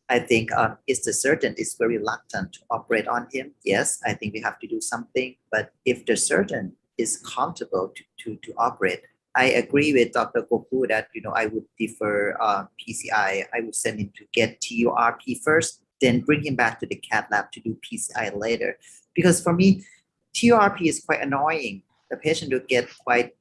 I think if the surgeon is very reluctant to operate on him, yes, I think we have to do something. But if the surgeon is comfortable to operate, I agree with Dr. Goku that I would defer PCI. I would send him to get TURP first, then bring him back to the cath lab to do PCI later. Because for me, TURP is quite annoying. The patient will get quite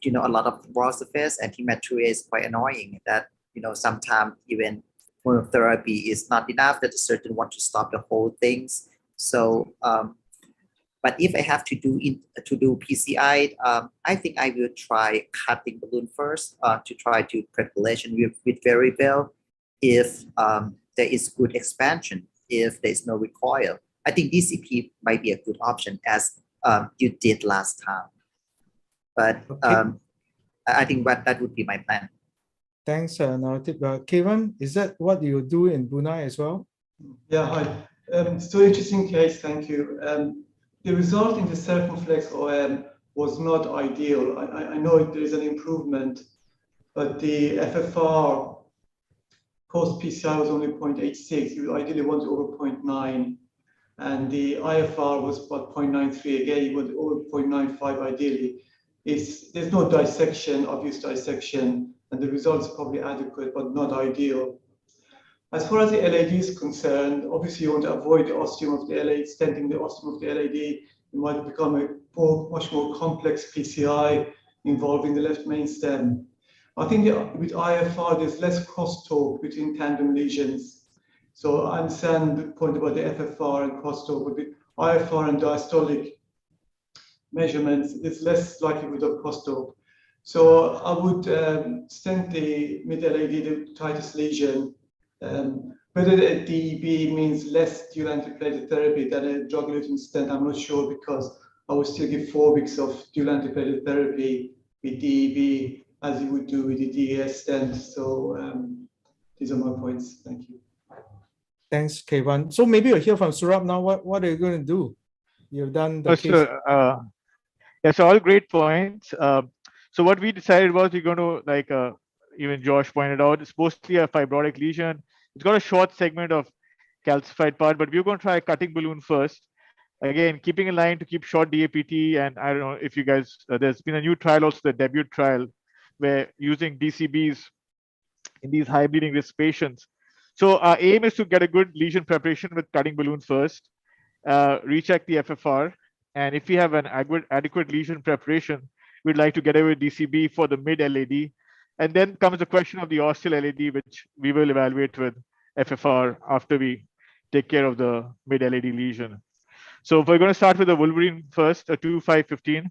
a lot of thrombosis, and hematuria is quite annoying. That sometimes even monotherapy is not enough, that the surgeon wants to stop the whole things. So, but if I have to do PCI, I think I will try cutting balloon first to try to preparation with very well. If there is good expansion, if there is no recoil, I think DCP might be a good option as you did last time. But I think that would be my plan. Thanks, Narrative. Kevin, is that what you do in Brunei as well? Yeah, hi. So interesting case, thank you. The result in the circumflex OM was not ideal. I know there is an improvement, but the FFR post-PCI was only 0.86. You ideally want over 0.9. And the IFR was about 0.93. Again, you want over 0.95 ideally. There's no dissection, obvious dissection, and the results are probably adequate, but not ideal. As far as the LAD is concerned, obviously you want to avoid the ostium of the LAD, stenting the ostium of the LAD. It might become a much more complex PCI involving the left main stem. I think with IFR, there's less crosstalk between tandem lesions. So I understand the point about the FFR and crosstalk, but with IFR and diastolic measurements, it's less likelihood of crosstalk. So I would stent the mid-LAD, the tightest lesion. Whether the DEB means less dual antiplatelet therapy than a drug-eluting stent, I'm not sure, because I would still give 4 weeks of dual antiplatelet therapy with DEB as you would do with the DES stent. So these are my points. Thank you. Thanks, Kevin. So maybe you'll hear from Saurabh now. What are you going to do? You've done the case. Yeah, so all great points. So what we decided was we're going to, even Josh pointed out, it's mostly a fibrotic lesion. It's got a short segment of calcified part, but we're going to try cutting balloon first. Again, keeping in line to keep short DAPT. And I don't know if you guys, there's been a new trial also, the debut trial, where using DCBs in these high bleeding risk patients. So our aim is to get a good lesion preparation with cutting balloon first, recheck the FFR. And if we have an adequate lesion preparation, we'd like to get away with DCB for the mid-LAD. And then comes the question of the ostial LAD, which we will evaluate with FFR after we take care of the mid-LAD lesion. So we're going to start with the Wolverine first, a 2.5/15,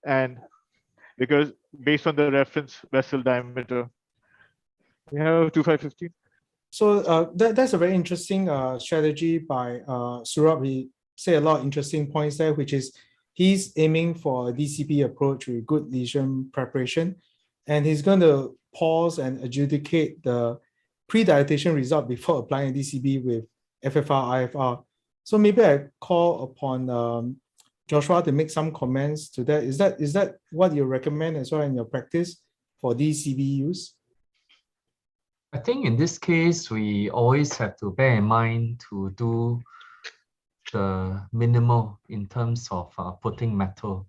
and because based on the reference vessel diameter, we have 2.5/15. So that's a very interesting strategy by Saurabh. He said a lot of interesting points there, which is he's aiming for a DCB approach with good lesion preparation, and he's going to pause and adjudicate the pre-dilatation result before applying DCB with FFR, IFR. So maybe I call upon Joshua to make some comments to that. Is that what you recommend as well in your practice for DCB use? I think in this case, we always have to bear in mind to do the minimal in terms of putting metal.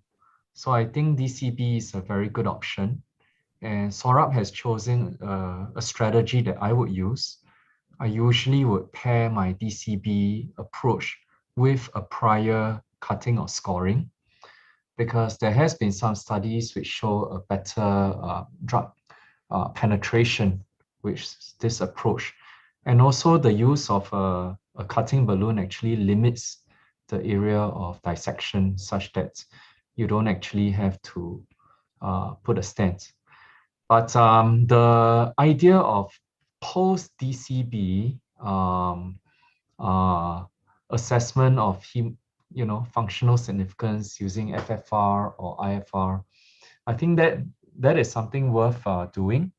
So I think DCB is a very good option. And Saurabh has chosen a strategy that I would use. I usually would pair my DCB approach with a prior cutting or scoring, because there has been some studies which show a better drug penetration with this approach. And also the use of a cutting balloon actually limits the area of dissection such that you don't actually have to put a stent. But the idea of post-DCB assessment of functional significance using FFR or IFR, I think that is something worth doing.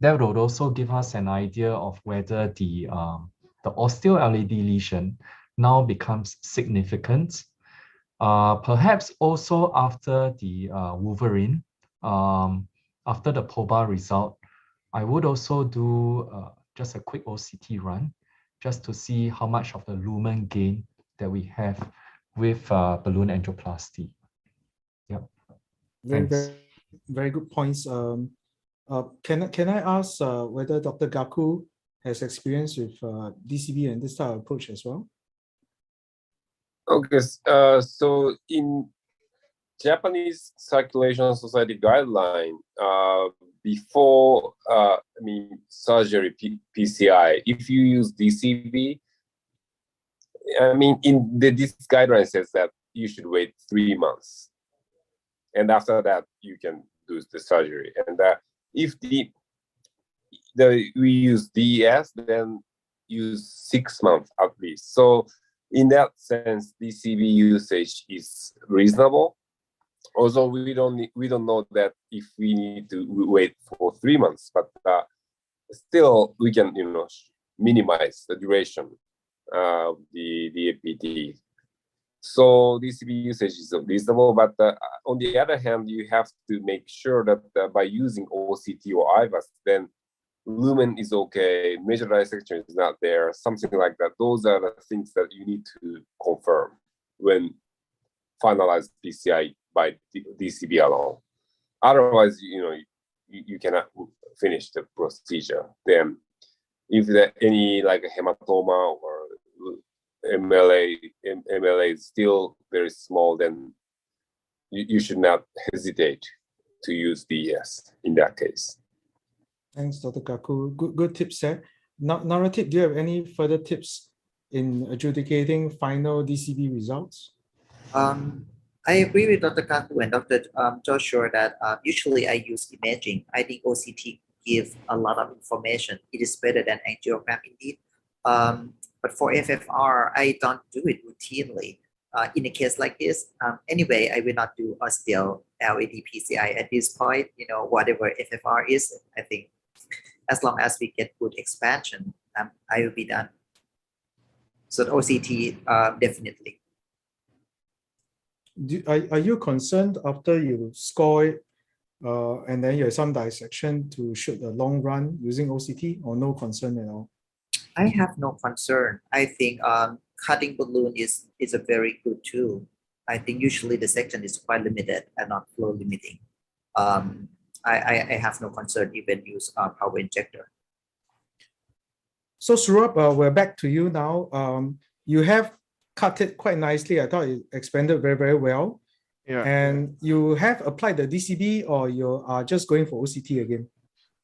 That would also give us an idea of whether the ostial LAD lesion now becomes significant. Perhaps also after the Wolverine, after the POBA result, I would also do just a quick OCT run just to see how much of the lumen gain that we have with balloon angioplasty. Yep. Very, Thanks. very good points. Can I ask whether Dr. Gaku has experience with DCB and this type of approach as well? Okay, so in Japanese Circulation Society guideline, before surgery PCI, if you use DCB, this guideline says that you should wait 3 months, and after that you can do the surgery. And if we use DES, then use 6 months at least. So in that sense, DCB usage is reasonable. Although we don't know that if we need to wait for 3 months, but still we can minimize the duration of the APT. So DCB usage is reasonable, but on the other hand, you have to make sure that by using OCT or IVAS, then lumen is okay, major dissection is not there, something like that. Those are the things that you need to confirm when finalize PCI by DCB alone. Otherwise, you cannot finish the procedure. Then, if there any like a hematoma or MLA is still very small, then you should not hesitate to use DES in that case. Thanks, Dr. Gaku. Good tips there. Naratik, do you have any further tips in adjudicating final DCB results? I agree with Dr. Gaku and Dr. Joshua that usually I use imaging. I think OCT gives a lot of information. It is better than angiogram indeed. But for FFR, I don't do it routinely. In a case like this, anyway, I will not do osteal LAD PCI at this point. Whatever FFR is, I think as long as we get good expansion, I will be done. So the OCT, definitely. Are you concerned after you score it and then you have some dissection to shoot the long run using OCT, or no concern at all? I have no concern. I think cutting balloon is a very good tool. I think usually the section is quite limited and not flow limiting. I have no concern even use power injector. So Saurabh, we're back to you now. You have cut it quite nicely. I thought it expanded very, very well. Yeah. And you have applied the DCB, or you are just going for OCT again?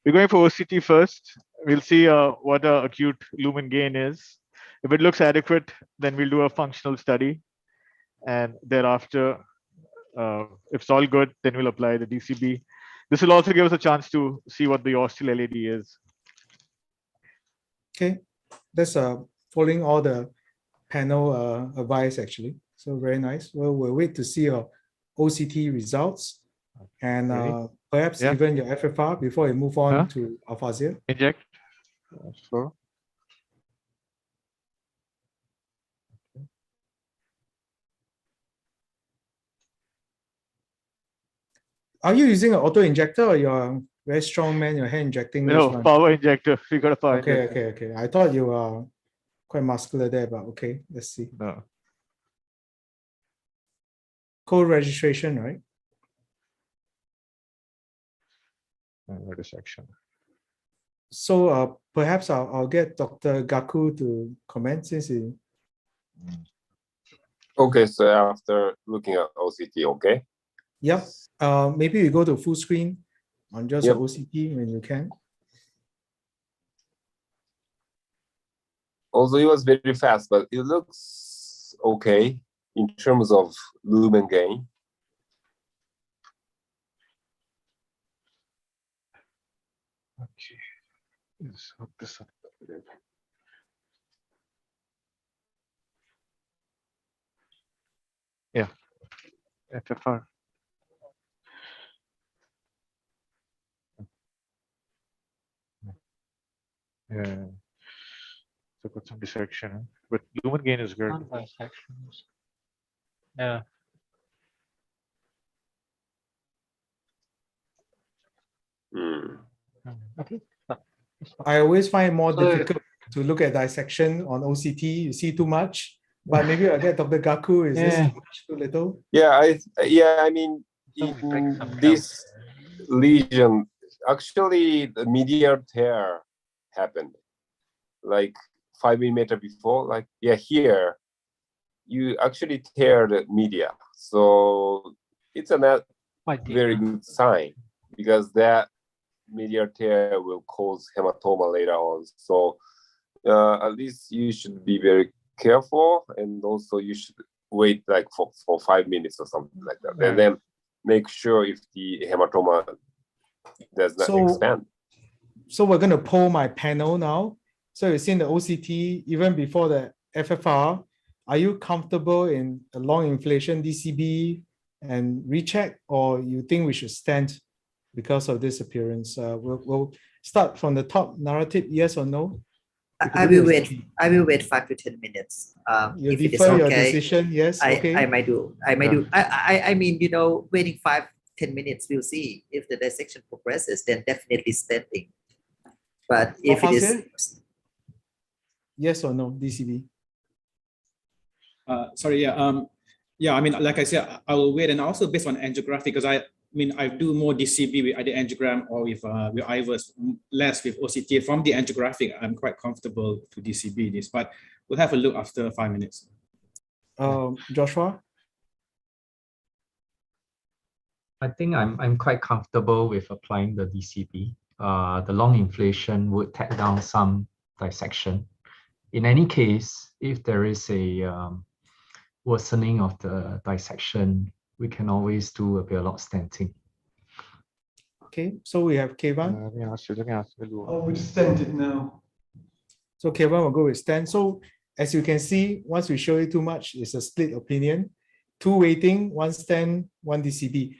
We're going for OCT first. We'll see what the acute lumen gain is. If it looks adequate, then we'll do a functional study. And thereafter, if it's all good, then we'll apply the DCB. This will also give us a chance to see what the osteal LAD is. Okay, that's following all the panel advice actually. So very nice. Well, we'll wait to see your OCT results and perhaps even your FFR before we move on to Al-Fazir. Inject. So. Are you using an auto injector, or you're a very strong man, you're hand injecting? No, power injector. We got a power injector. Okay. I thought you were quite muscular there, but okay, let's see. No. Co-registration, right? Dissection. So perhaps I'll get Dr. Gaku to comment since he... Okay, so after looking at OCT, okay? Yep. Maybe we go to full screen on just OCT when you can. Although it was very fast, but it looks okay in terms of lumen gain. Okay. Let's hook this up. Yeah. FFR. Yeah. So got some dissection, but lumen gain is good. Dissections. Yeah. Mm. Okay. I always find it more difficult to look at dissection on OCT. You see too much, but maybe I'll get Dr. Gaku. Is this too much, too little? I mean, in this lesion, actually the medial tear happened like 5 millimeters before. Like here, you actually tear the media, so it's a very good sign, because that medial tear will cause hematoma later on. So at least you should be very careful, and also you should wait like for 5 minutes or something like that, and then make sure if the hematoma does not expand. So we're going to pull my panel now. So you've seen the OCT even before the FFR. Are you comfortable in a long inflation DCB and recheck, or you think we should stent because of this appearance? We'll start from the top. Narrative, yes or no? I will wait. I will wait 5 to 10 minutes. You if it is defer okay, your decision. Yes. Okay. I might do. I might do. I mean, you know, waiting 5-10 minutes, we'll see. If the dissection progresses, then definitely stenting. But if it is yes or no, DCB? Sorry. I mean, like I said, I will wait, and also based on angiography, because I do more DCB with either angiogram or with IVUS, less with OCT. From the angiographic, I'm quite comfortable to DCB this, but we'll have a look after 5 minutes. Joshua? I think I'm quite comfortable with applying the DCB. The long inflation would tag down some dissection. In any case, if there is a worsening of the dissection, we can always do a lot of stenting. Okay, so we have Kevan. Oh, we stent it now. So Kevan will go with stent. So as you can see, once we show you too much, it's a split opinion. 2 waiting, 1 stent, 1 DCB.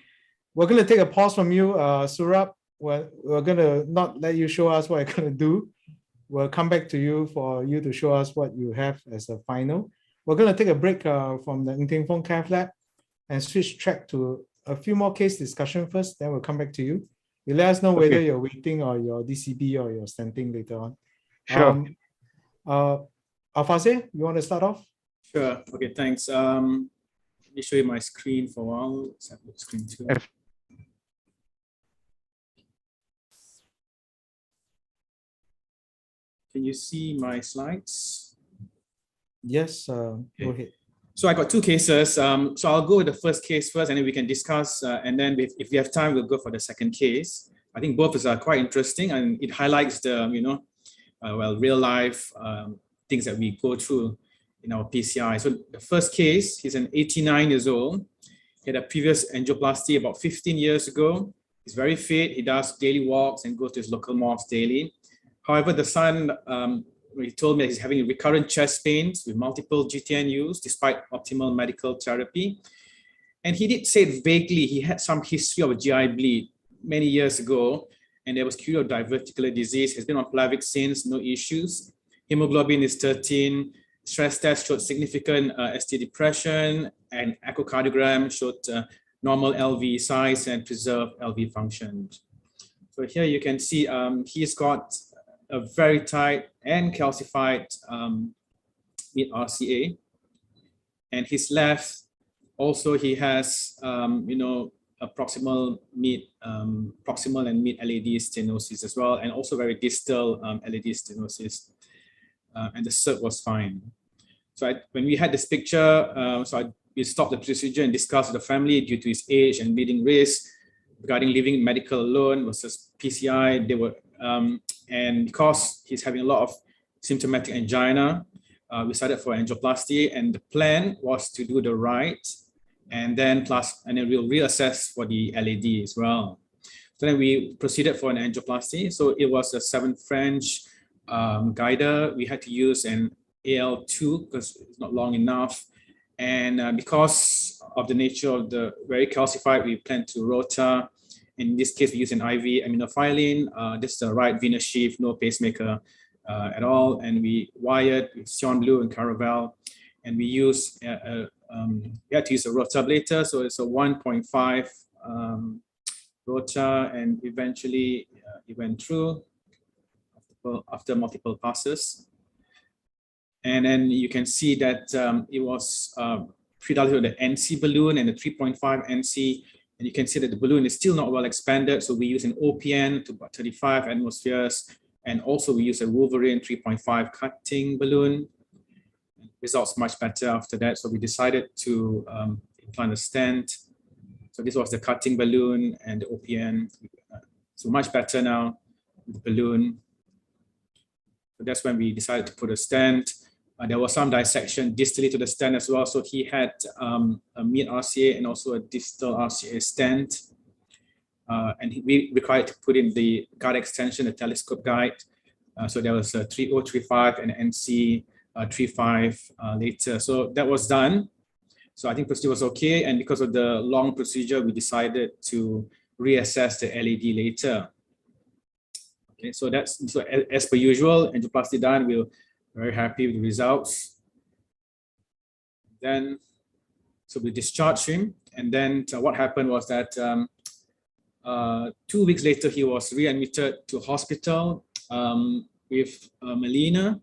We're going to take a pause from you, Saurabh. We're going to not let you show us what you're going to do. We'll come back to you for you to show us what you have as a final. We're going to take a break from the Ng Fong Cathlab and switch track to a few more case discussion first, then we'll come back to you. You let us know whether you're waiting or your DCB or your stenting later on. Sure. Al-Fazir, you want to start off? Sure. Okay, thanks. Let me show you my screen for a while. Let's have the screen too. Can you see my slides? Yes, go ahead. So I got 2 cases. So I'll go with the first case first, and then we can discuss. And then if we have time, we'll go for the second case. I think both are quite interesting, and it highlights the real life things that we go through in our PCI. So the first case, he's an 89 years old. He had a previous angioplasty about 15 years ago. He's very fit. He does daily walks and goes to his local mosque daily. However, the son, he told me that he's having recurrent chest pains with multiple GTN use despite optimal medical therapy. And he did say it vaguely, he had some history of a GI bleed many years ago, and there was cure of diverticular disease. He's been on Plavix since, no issues. Hemoglobin is 13. Stress test showed significant ST depression, and echocardiogram showed normal LV size and preserved LV function. So here you can see he's got a very tight and calcified mid RCA, and his left also he has a proximal and mid LAD stenosis as well, and also very distal LAD stenosis, and the cert was fine. So when we had this picture, we stopped the procedure and discussed with the family due to his age and bleeding risk regarding living medical alone versus PCI. They were and because he's having a lot of symptomatic angina, we decided for angioplasty, and the plan was to do the right, and then we'll reassess for the LAD as well. So then we proceeded for an angioplasty. So it was a 7 French guider. We had to use an AL2 because it's not long enough. And because of the nature of the very calcified, we planned to rota. In this case, we use an IV aminophylline. This is the right venous sheath, no pacemaker at all. And we wired with Sion Blue and Caravel. And we use we had to use a rotablator. So it's a 1.5 rota, and eventually it went through after multiple passes. And then you can see that it was pre-dilated with the NC balloon and the 3.5 NC. And you can see that the balloon is still not well expanded. So we use an OPN to about 35 atmospheres. And also we use a Wolverine 3.5 cutting balloon. Results much better after that. So we decided to implant a stent. So this was the cutting balloon and the OPN. So much better now with the balloon. So that's when we decided to put a stent. There was some dissection distally to the stent as well. So he had a mid RCA and also a distal RCA stent. And we required to put in the guide extension, the telescope guide. So there was a 3035 and NC 35 later. So that was done. So I think procedure was okay. And because of the long procedure, we decided to reassess the LAD later. Okay, so that's so as per usual, angioplasty done. We're very happy with the results. Then, so we discharged him. And then what happened was that 2 weeks later, he was readmitted to hospital with melena.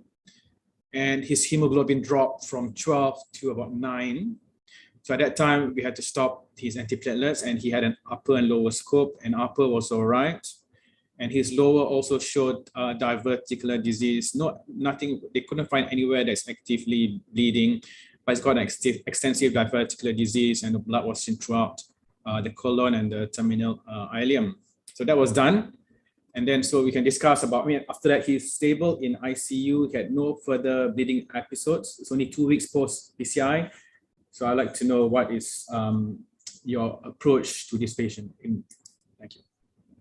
And his hemoglobin dropped from 12 to about 9. So at that time, we had to stop his antiplatelets, and he had an upper and lower scope, and upper was all right. And his lower also showed diverticular disease. Nothing, they couldn't find anywhere that's actively bleeding, but it's got an extensive diverticular disease, and the blood was seen throughout the colon and the terminal ileum. So that was done. And then so we can discuss about, after that, he's stable in ICU. He had no further bleeding episodes. It's only 2 weeks post PCI. So I'd like to know what is your approach to this patient. Thank you.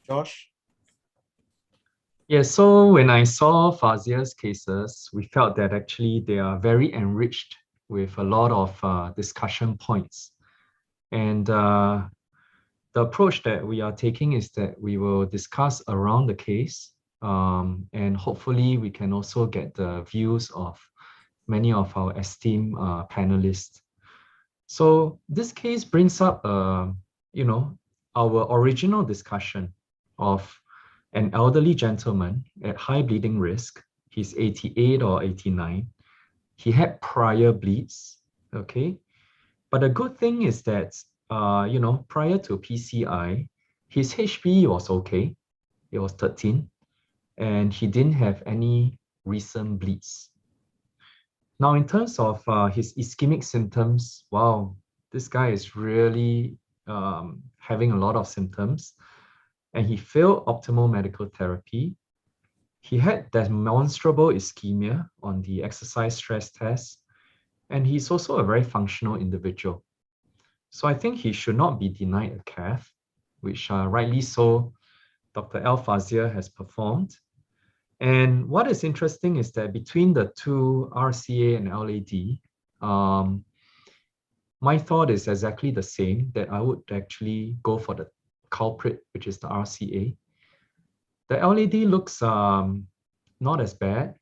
Josh? Yeah, so when I saw Fazir's cases, we felt that actually they are very enriched with a lot of discussion points. And the approach that we are taking is that we will discuss around the case, and hopefully we can also get the views of many of our esteemed panelists. So this case brings up, our original discussion of an elderly gentleman at high bleeding risk. He's 88 or 89. He had prior bleeds, okay? But the good thing is that, prior to PCI, his HB was okay. It was 13, and he didn't have any recent bleeds. Now, in terms of his ischemic symptoms, wow, this guy is really having a lot of symptoms, and he failed optimal medical therapy. He had demonstrable ischemia on the exercise stress test, and he's also a very functional individual. So I think he should not be denied a cath, which rightly so, Dr. Al-Fazir has performed. And what is interesting is that between the two, RCA and LAD, my thought is exactly the same, that I would actually go for the culprit, which is the RCA. The LAD looks not as bad,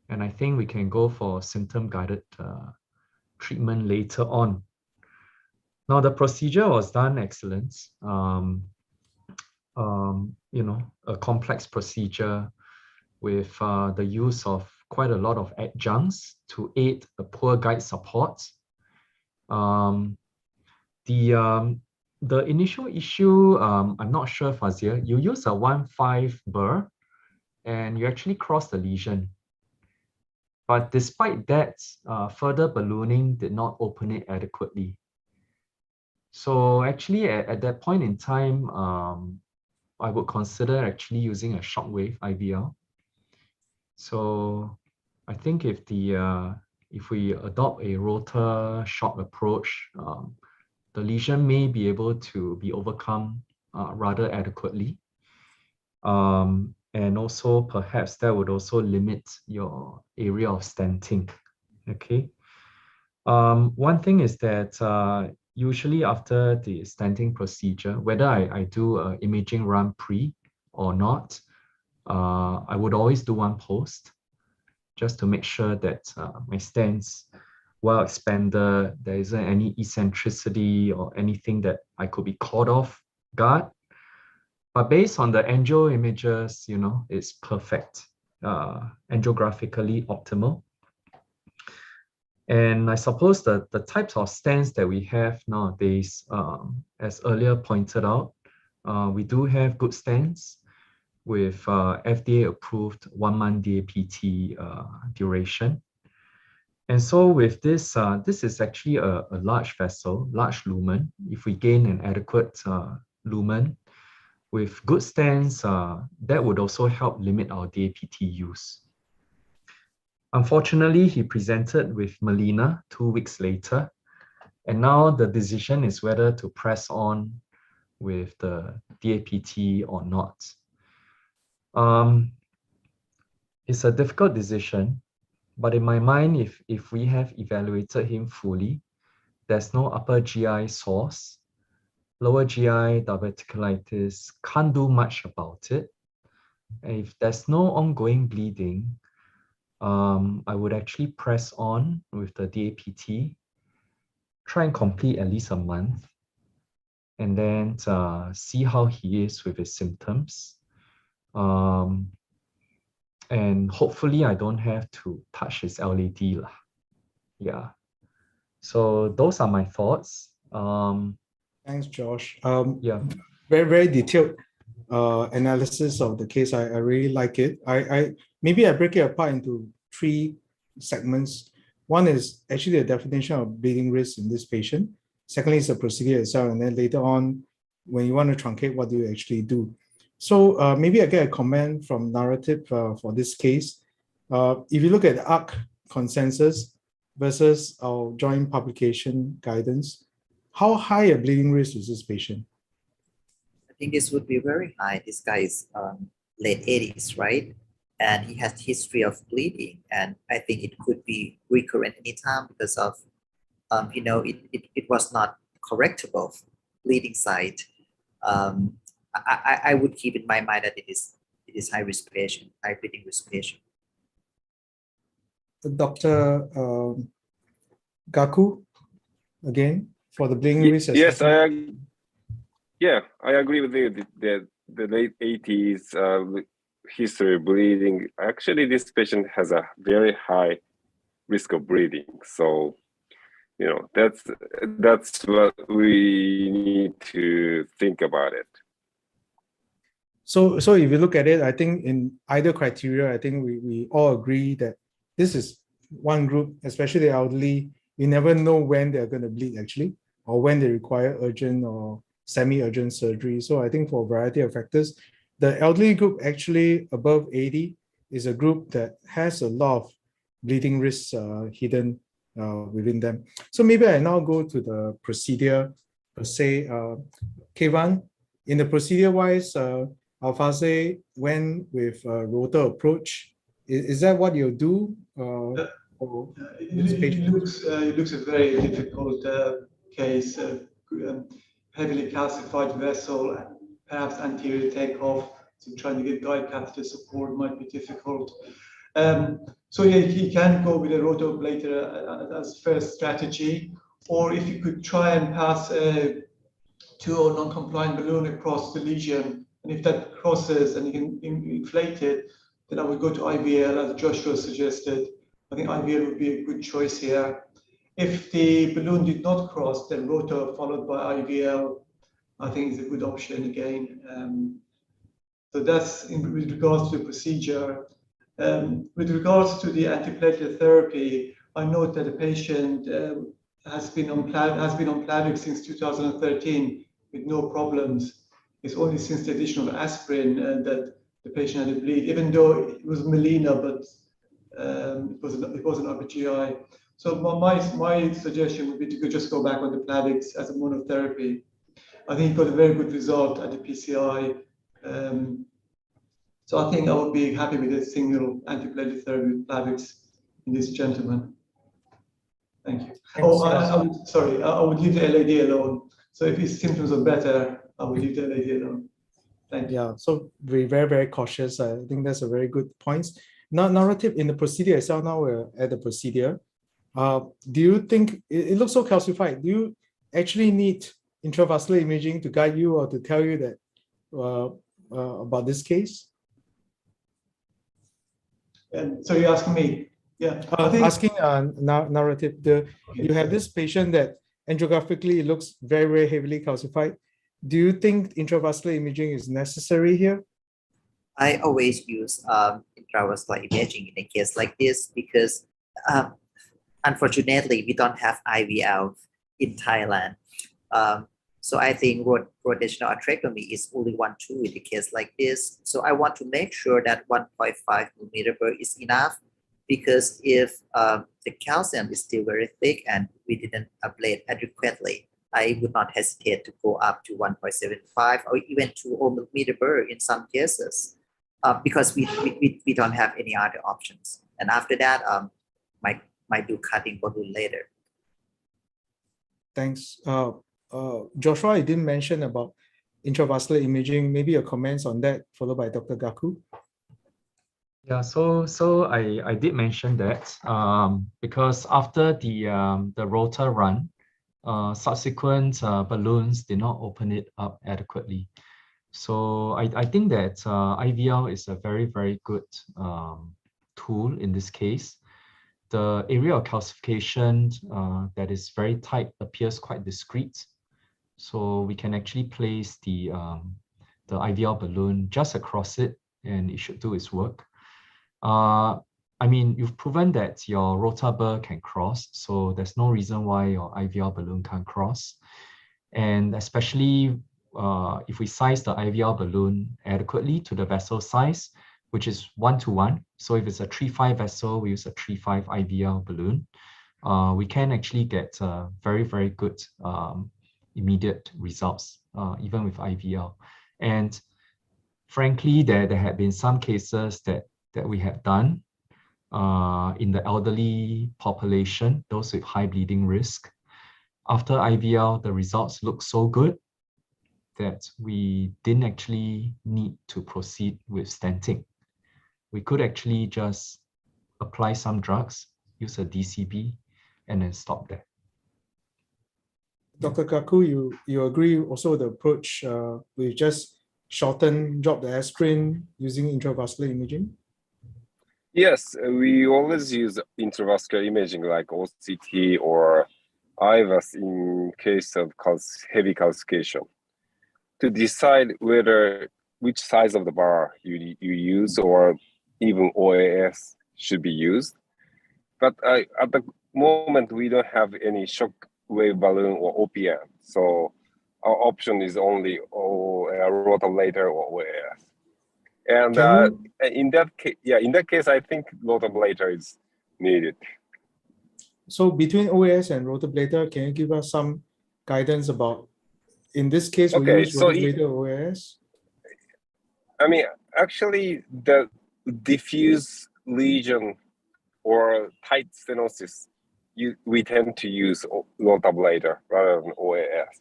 and I think we can go for symptom-guided treatment later on. Now, the procedure was done excellent. A complex procedure with the use of quite a lot of adjuncts to aid the poor guide support. The initial issue, I'm not sure, Fazir, you use a 1.5 burr and you actually cross the lesion. But despite that, further ballooning did not open it adequately. So actually at that point in time, I would consider actually using a shockwave IVL. So I think if we adopt a rotor shock approach, the lesion may be able to be overcome rather adequately. And also perhaps that would also limit your area of stenting, okay? One thing is that usually after the stenting procedure, whether I do an imaging run pre or not, I would always do one post just to make sure that my stent's well expanded, there isn't any eccentricity or anything that I could be caught off guard. But based on the angio images, it's perfect, angiographically optimal. And I suppose the types of stents that we have nowadays, as earlier pointed out, we do have good stents with FDA-approved 1-month DAPT duration. And so with this, this is actually a large vessel, large lumen. If we gain an adequate lumen with good stents, that would also help limit our DAPT use. Unfortunately, he presented with melena 2 weeks later, and now the decision is whether to press on with the DAPT or not. It's a difficult decision, but in my mind, if we have evaluated him fully, there's no upper GI source, lower GI diverticulitis, can't do much about it. And if there's no ongoing bleeding, I would actually press on with the DAPT, try and complete at least a month, and then see how he is with his symptoms. And hopefully I don't have to touch his LAD lah. Yeah. So those are my thoughts. Thanks, Josh. Yeah. Very, very detailed analysis of the case. I really like it. Maybe I break it apart into 3 segments. One is actually the definition of bleeding risk in this patient. Secondly, is the procedure itself. And then later on, when you want to truncate, what do you actually do? So maybe I get a comment from narrative for this case. If you look at the ARC consensus versus our joint publication guidance, how high a bleeding risk is this patient? I think this would be very high. This guy is late 80s, right? And he has history of bleeding, and I think it could be recurrent anytime because of, it was not correctable bleeding site. I would keep in my mind that it is high risk patient, high bleeding risk patient. Dr. Gaku, again, for the bleeding risk Yes, assessment. I agree with you. The late 80s history of bleeding. Actually, this patient has a very high risk of bleeding. So, that's what we need to think about it. So if you look at it, I think in either criteria, I think we all agree that this is one group, especially the elderly. You never know when they're going to bleed actually, or when they require urgent or semi-urgent surgery. So I think for a variety of factors, the elderly group actually above 80 is a group that has a lot of bleeding risks hidden within them. So maybe I now go to the procedure per se. Kevan, in the procedure-wise, Al-Fazir went with a rotor approach. Is that what you'll do? It looks a very difficult case, heavily calcified vessel, perhaps anterior takeoff, so trying to get guide catheter support might be difficult. So yeah, he can go with a rotoablator as first strategy, or if you could try and pass a 2-0 non-compliant balloon across the lesion, and if that crosses and you can inflate it, then I would go to IVL as Joshua suggested. I think IVL would be a good choice here. If the balloon did not cross, then rotor followed by IVL, I think is a good option again. So that's with regards to the procedure. With regards to the antiplatelet therapy, I note that the patient has been on Plavix since 2013 with no problems. It's only since the addition of aspirin that the patient had a bleed, even though it was melena, but it wasn't upper GI. So my suggestion would be to just go back on the Plavix as a monotherapy. I think he got a very good result at the PCI. So I think I would be happy with a single antiplatelet therapy with Plavix in this gentleman. Thank you. Thanks, I would leave the LAD alone. So if his symptoms are better, I would leave the LAD alone. Thank you. Yeah, so we're very, very cautious. I think that's a very good point. Now, narrative in the procedure itself, now we're at the procedure. Do you think, it looks so calcified, do you actually need intravascular imaging to guide you or to tell you that about this case? So you're asking me? Yeah, I think Asking narrative, you have this patient that angiographically looks very, very heavily calcified. Do you think intravascular imaging is necessary here? I always use intravascular imaging in a case like this because unfortunately we don't have IVL in Thailand. So I think rotational atherectomy is only one tool in a case like this. So I want to make sure that 1.5 millimeter is enough, because if the calcium is still very thick and we didn't ablate adequately, I would not hesitate to go up to 1.75 or even 2 millimeter in some cases, because we don't have any other options. And after that, might do cutting balloon later. Thanks. Joshua, you didn't mention about intravascular imaging. Maybe your comments on that, followed by Dr. Gaku. Yeah, so I did mention that because after the rotor run, subsequent balloons did not open it up adequately. So I think that IVL is a very, very good tool in this case. The area of calcification that is very tight appears quite discrete. So we can actually place the IVL balloon just across it, and it should do its work. I mean, you've proven that your rotor burr can cross, so there's no reason why your IVL balloon can't cross. And especially if we size the IVL balloon adequately to the vessel size, which is 1:1. So if it's a 3.5 vessel, we use a 3.5 IVL balloon. We can actually get very, very good immediate results, even with IVL. And frankly, there had been some cases that we have done in the elderly population, those with high bleeding risk. After IVL, the results look so good that we didn't actually need to proceed with stenting. We could actually just apply some drugs, use a DCB, and then stop there. Dr. Kaku, you agree also the approach we just drop the aspirin using intravascular imaging? Yes, we always use intravascular imaging like OCT or IVAS in case of heavy calcification to decide which size of the bar you use, or even OAS should be used. But at the moment, we don't have any shock wave balloon or OPM. So our option is only rotablator or OAS. And in that case, I think rotablator is needed. So between OAS and rotablator, can you give us some guidance about, in this case, we use rotablator or OAS? I mean, actually, the diffuse lesion or tight stenosis, we tend to use rotablator rather than OAS.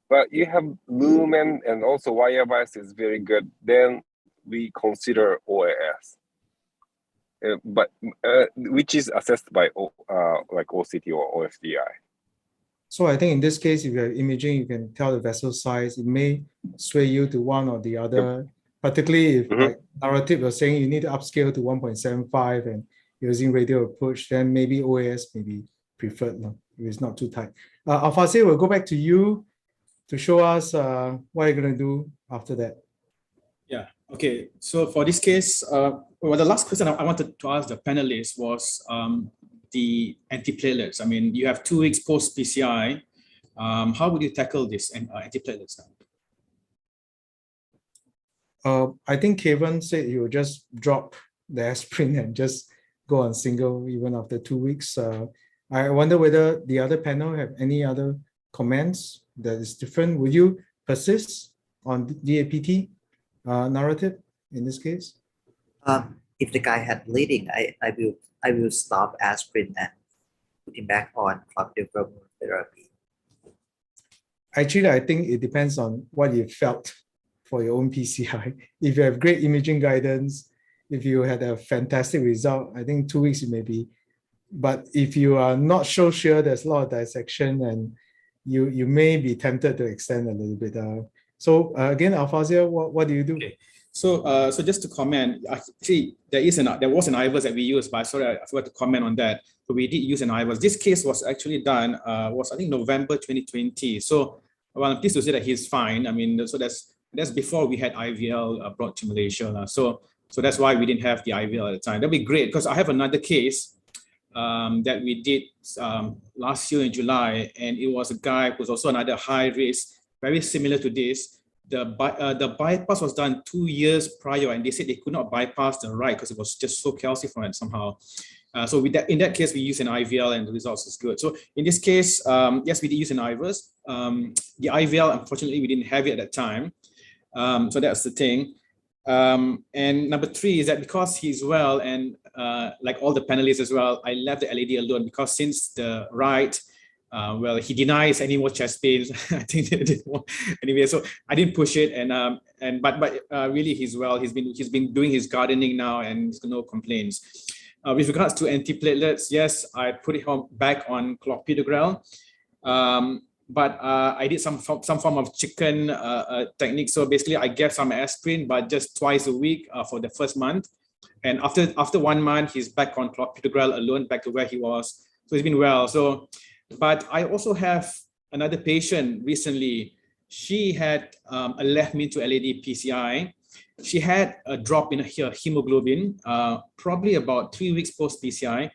But you have lumen and also wire bias is very good, then we consider OAS, but which is assessed by like OCT or OFDI. So I think in this case, if you have imaging, you can tell the vessel size. It may sway you to one or the other, particularly if like narrative was saying you need to upscale to 1.75 and using radial approach, then maybe OAS may be preferred if it's not too tight. Al-Fazir, we'll go back to you to show us what you're going to do after that. Yeah, okay. So for this case, well, the last question I wanted to ask the panelists was the antiplatelets. I mean, you have 2 weeks post-PCI. How would you tackle this antiplatelets now? I think Kevin said he will just drop the aspirin and just go on single even after 2 weeks. I wonder whether the other panel have any other comments that is different. Would you persist on DAPT narrative in this case? If the guy had bleeding, I will stop aspirin and put him back on Pharmacotherapy. Actually, I think it depends on what you felt for your own PCI. If you have great imaging guidance, if you had a fantastic result, I think 2 weeks it may be. But if you are not so sure, there's a lot of dissection, and you may be tempted to extend a little bit. So again, Al-Fazir, what do you do? Okay. So just to comment, actually there was an IVUS that we used, but sorry, I forgot to comment on that. So we did use an IVUS. This case was actually done was I think November 2020. So well, I'm pleased to say that he's fine. I mean, so that's before we had IVL brought to Malaysia. So that's why we didn't have the IVL at the time. That'd be great, because I have another case that we did last year in July, and it was a guy who's also another high risk, very similar to this. The bypass was done 2 years prior, and they said they could not bypass the right because it was just so calcified somehow. So in that case, we use an IVL and the results is good. So in this case, yes, we did use an IVUS. The IVL, unfortunately, we didn't have it at that time. So that's the thing. And number 3 is that because he's well, and like all the panelists as well, I left the LED alone because since the right, well, he denies any more chest pains. I think they didn't want anyway. So I didn't push it, but really he's well. He's been doing his gardening now, and he's no complaints. With regards to antiplatelets, yes, I put it back on clopidogrel, but I did some form of chicken technique. So basically, I gave some aspirin, but just twice a week for the first month. And after 1 month, he's back on clopidogrel alone, back to where he was. So he's been well. So, but I also have another patient recently. She had a left main to LAD PCI. She had a drop in her hemoglobin, probably about 3 weeks post PCI.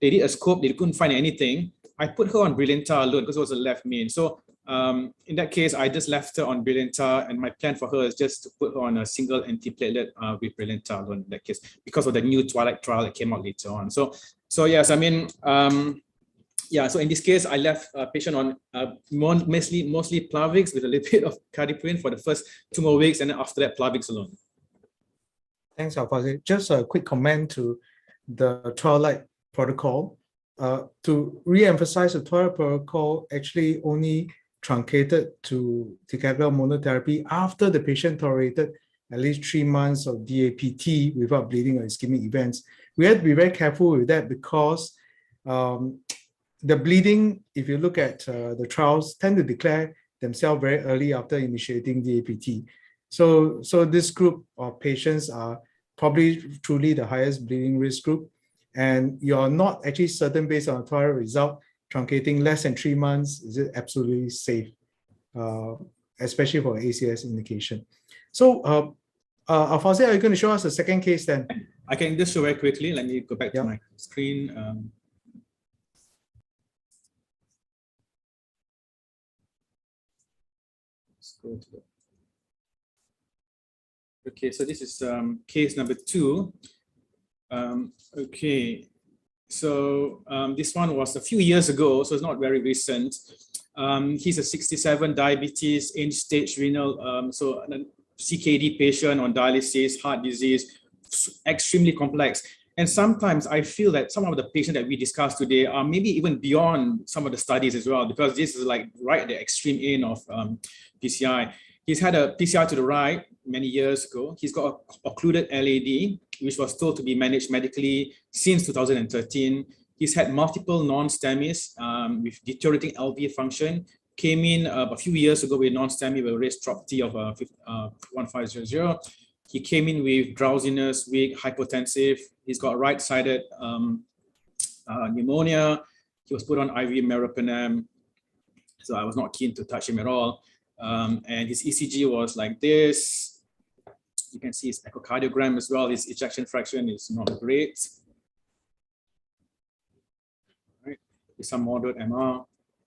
They did a scope, they couldn't find anything. I put her on Brilinta alone because it was a left main. So in that case, I just left her on Brilinta, and my plan for her is just to put her on a single antiplatelet with Brilinta alone in that case, because of the new Twilight trial that came out later on. So yes, I mean, yeah, so in this case, I left a patient on mostly Plavix with a little bit of cardiopulin for the first 2 more weeks, and then after that, Plavix alone. Thanks, Al-Fazir. Just a quick comment to the Twilight Protocol. To re-emphasize, the Twilight Protocol actually only truncated to Ticagolor monotherapy after the patient tolerated at least 3 months of DAPT without bleeding or ischemic events. We have to be very careful with that because the bleeding, if you look at the trials, tend to declare themselves very early after initiating DAPT. So this group of patients are probably truly the highest bleeding risk group, and you're not actually certain based on a trial result, truncating less than 3 months, is it absolutely safe, especially for ACS indication. So Al-Fazir, are you going to show us the second case then? I can just show very quickly. Let me go back to my screen. Let's go to the... Okay, so this is case number 2. Okay, so this one was a few years ago, so it's not very recent. He's a 67, diabetes, end-stage renal, so a CKD patient on dialysis, heart disease, extremely complex. And sometimes I feel that some of the patients that we discussed today are maybe even beyond some of the studies as well, because this is like right at the extreme end of PCI. He's had a PCI to the right many years ago. He's got a occluded LAD, which was told to be managed medically since 2013. He's had multiple non-STEMIs with deteriorating LV function. Came in a few years ago with non-STEMI with a raised trop T of 1500. He came in with drowsiness, weak, hypotensive. He's got right-sided pneumonia. He was put on IV meropenem. So I was not keen to touch him at all. And his ECG was like this. You can see his echocardiogram as well. His ejection fraction is not great. Right. With some moderate MR.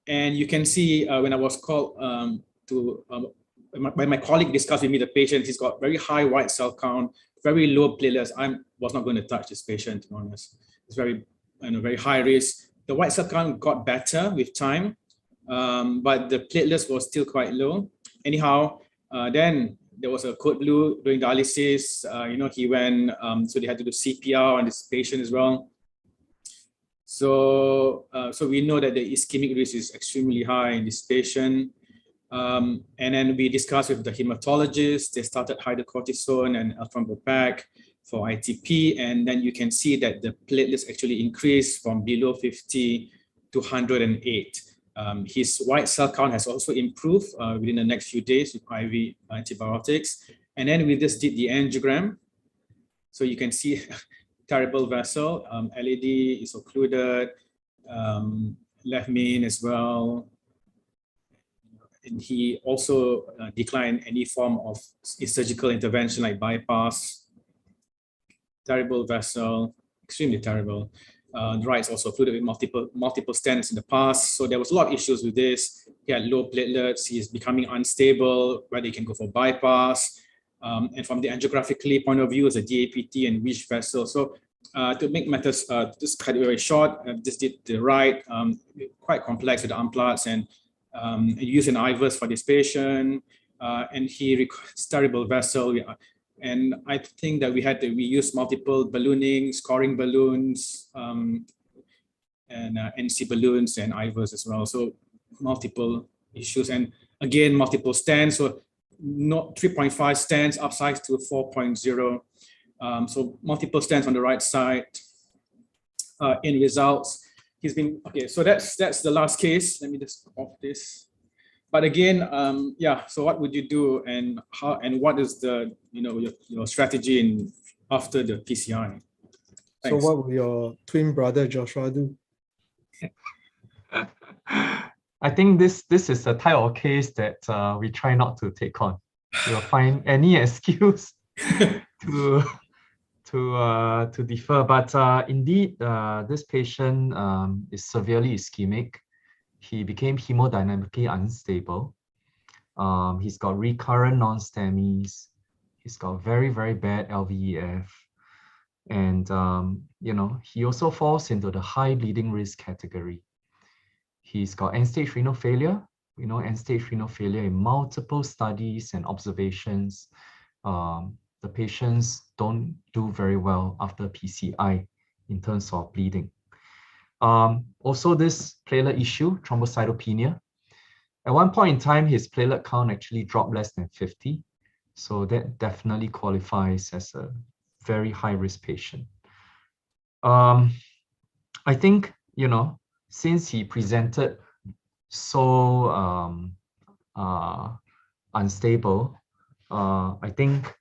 And you can see when I was called when my colleague discussed with me the patient, he's got very high white cell count, very low platelets. I was not going to touch this patient, to be honest. It's very high risk. The white cell count got better with time, but the platelets were still quite low. Anyhow, then there was a code blue during dialysis. He went, so they had to do CPR on this patient as well. So we know that the ischemic risk is extremely high in this patient. And then we discussed with the hematologist. They started hydrocortisone and eltrombopag for ITP, and then you can see that the platelets actually increased from below 50 to 108. His white cell count has also improved within the next few days with IV antibiotics. And then we just did the angiogram. So you can see terrible vessel, LED is occluded, left main as well. And he also declined any form of surgical intervention like bypass. Terrible vessel, extremely terrible. The right is also occluded with multiple stents in the past. So there was a lot of issues with this. He had low platelets. He is becoming unstable, whether he can go for bypass. And from the angiographically point of view, it's a DAPT and weak vessel. So to make matters just cut it very short, just did the right, quite complex with the unplugs, and used an IVUS for this patient, and he requires terrible vessel. And I think that we used multiple ballooning, scoring balloons, and NC balloons and IVUS as well. So multiple issues, and again multiple stents. So not 3.5 stents upsized to 4.0. So multiple stents on the right side. In results, he's been okay. So that's the last case. Let me just off this. But again, yeah. So what would you do, and how, and what is the your strategy in after the PCI? Thanks. So what will your twin brother Joshua do? I think this is the type of case that we try not to take on. We'll find any excuse to defer. But indeed, this patient is severely ischemic. He became hemodynamically unstable. He's got recurrent non-STEMIs. He's got very, very bad LVEF. And, he also falls into the high bleeding risk category. He's got end-stage renal failure. We know end-stage renal failure in multiple studies and observations. The patients don't do very well after PCI in terms of bleeding. Also, this platelet issue, thrombocytopenia. At one point in time, his platelet count actually dropped less than 50. So that definitely qualifies as a very high-risk patient. I think, since he presented so unstable, I think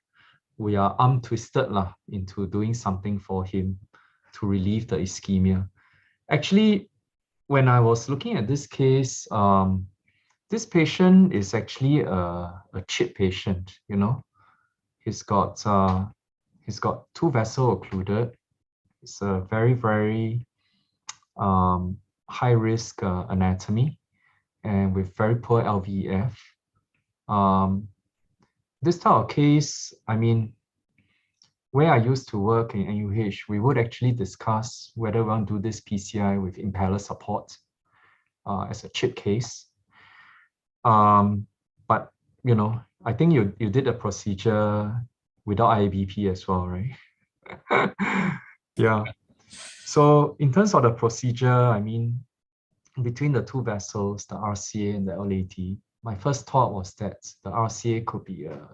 we are arm twisted into doing something for him to relieve the ischemia. Actually, when I was looking at this case, this patient is actually a CHIP patient. He's got 2 vessels occluded. It's a very, very high risk anatomy, and with very poor LVEF. This type of case, I mean, where I used to work in NUH, we would actually discuss whether we want to do this PCI with impeller support as a CHIP case. But I think you did a procedure without IABP as well, right? Yeah. So in terms of the procedure, I mean, between the 2 vessels, the RCA and the LAD, my first thought was that the RCA could be a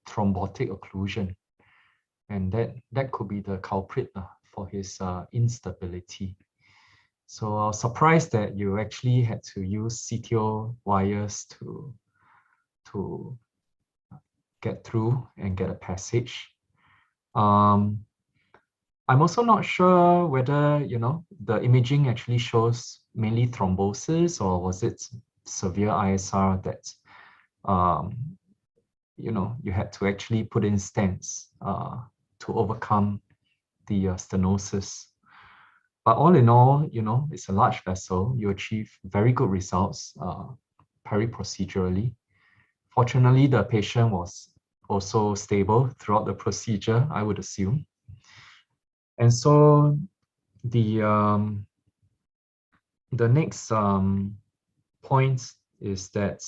thrombotic occlusion, and that could be the culprit for his instability. So I was surprised that you actually had to use CTO wires to get through and get a passage. I'm also not sure whether, the imaging actually shows mainly thrombosis, or was it severe ISR that, you had to actually put in stents to overcome the stenosis. But all in all, it's a large vessel. You achieve very good results peri-procedurally. Fortunately, the patient was also stable throughout the procedure, I would assume. And so the next point is that,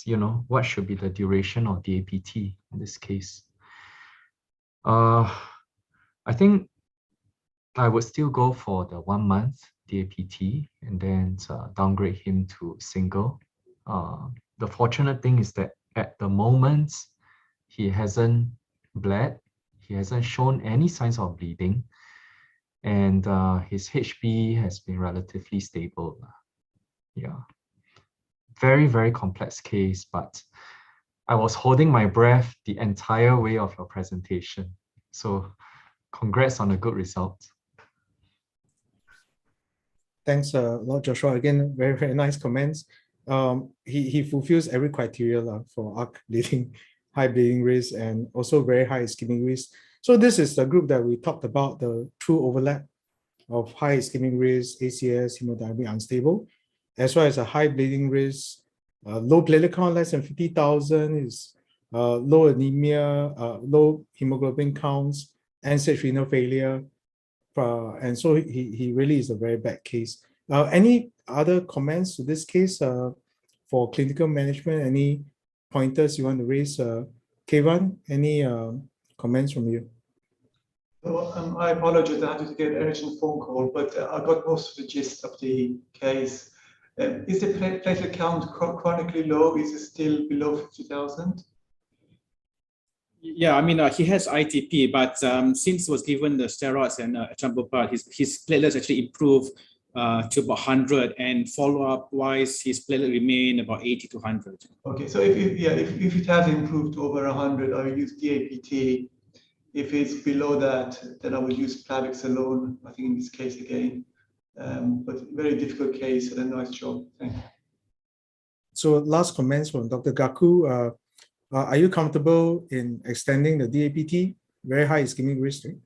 what should be the duration of the APT in this case? I think I would still go for the 1 month DAPT and then downgrade him to single. The fortunate thing is that at the moment, he hasn't bled. He hasn't shown any signs of bleeding. And his HB has been relatively stable. Yeah. Very, very complex case, but I was holding my breath the entire way of your presentation. So congrats on a good result. Thanks a lot, Joshua. Again, very, very nice comments. He fulfills every criteria for ARC bleeding, high bleeding risk, and also very high ischemic risk. So this is the group that we talked about, the true overlap of high ischemic risk, ACS, hemodynamic unstable, as well as a high bleeding risk, low platelet count less than 50,000 is low anemia, low hemoglobin counts, end-stage renal failure, and so he really is a very bad case. Any other comments to this case for clinical management? Any pointers you want to raise? Kevan, any comments from you? So, I apologize, I had to get an urgent phone call, but I got most of the gist of the case. Is the platelet count chronically low? Is it still below 50,000? Yeah, I mean, he has ITP, but since he was given the steroids and etampotide, his platelets actually improved to about 100, and follow-up wise, his platelet remain about 80 to 100. Okay, so if it has improved to over 100, I will use DAPT. If it's below that, then I will use Plavix alone, I think in this case again. But very difficult case and a nice job. Thank you. So last comments from Dr. Gaku. Are you comfortable in extending the DAPT? Very high ischemic risk. Right?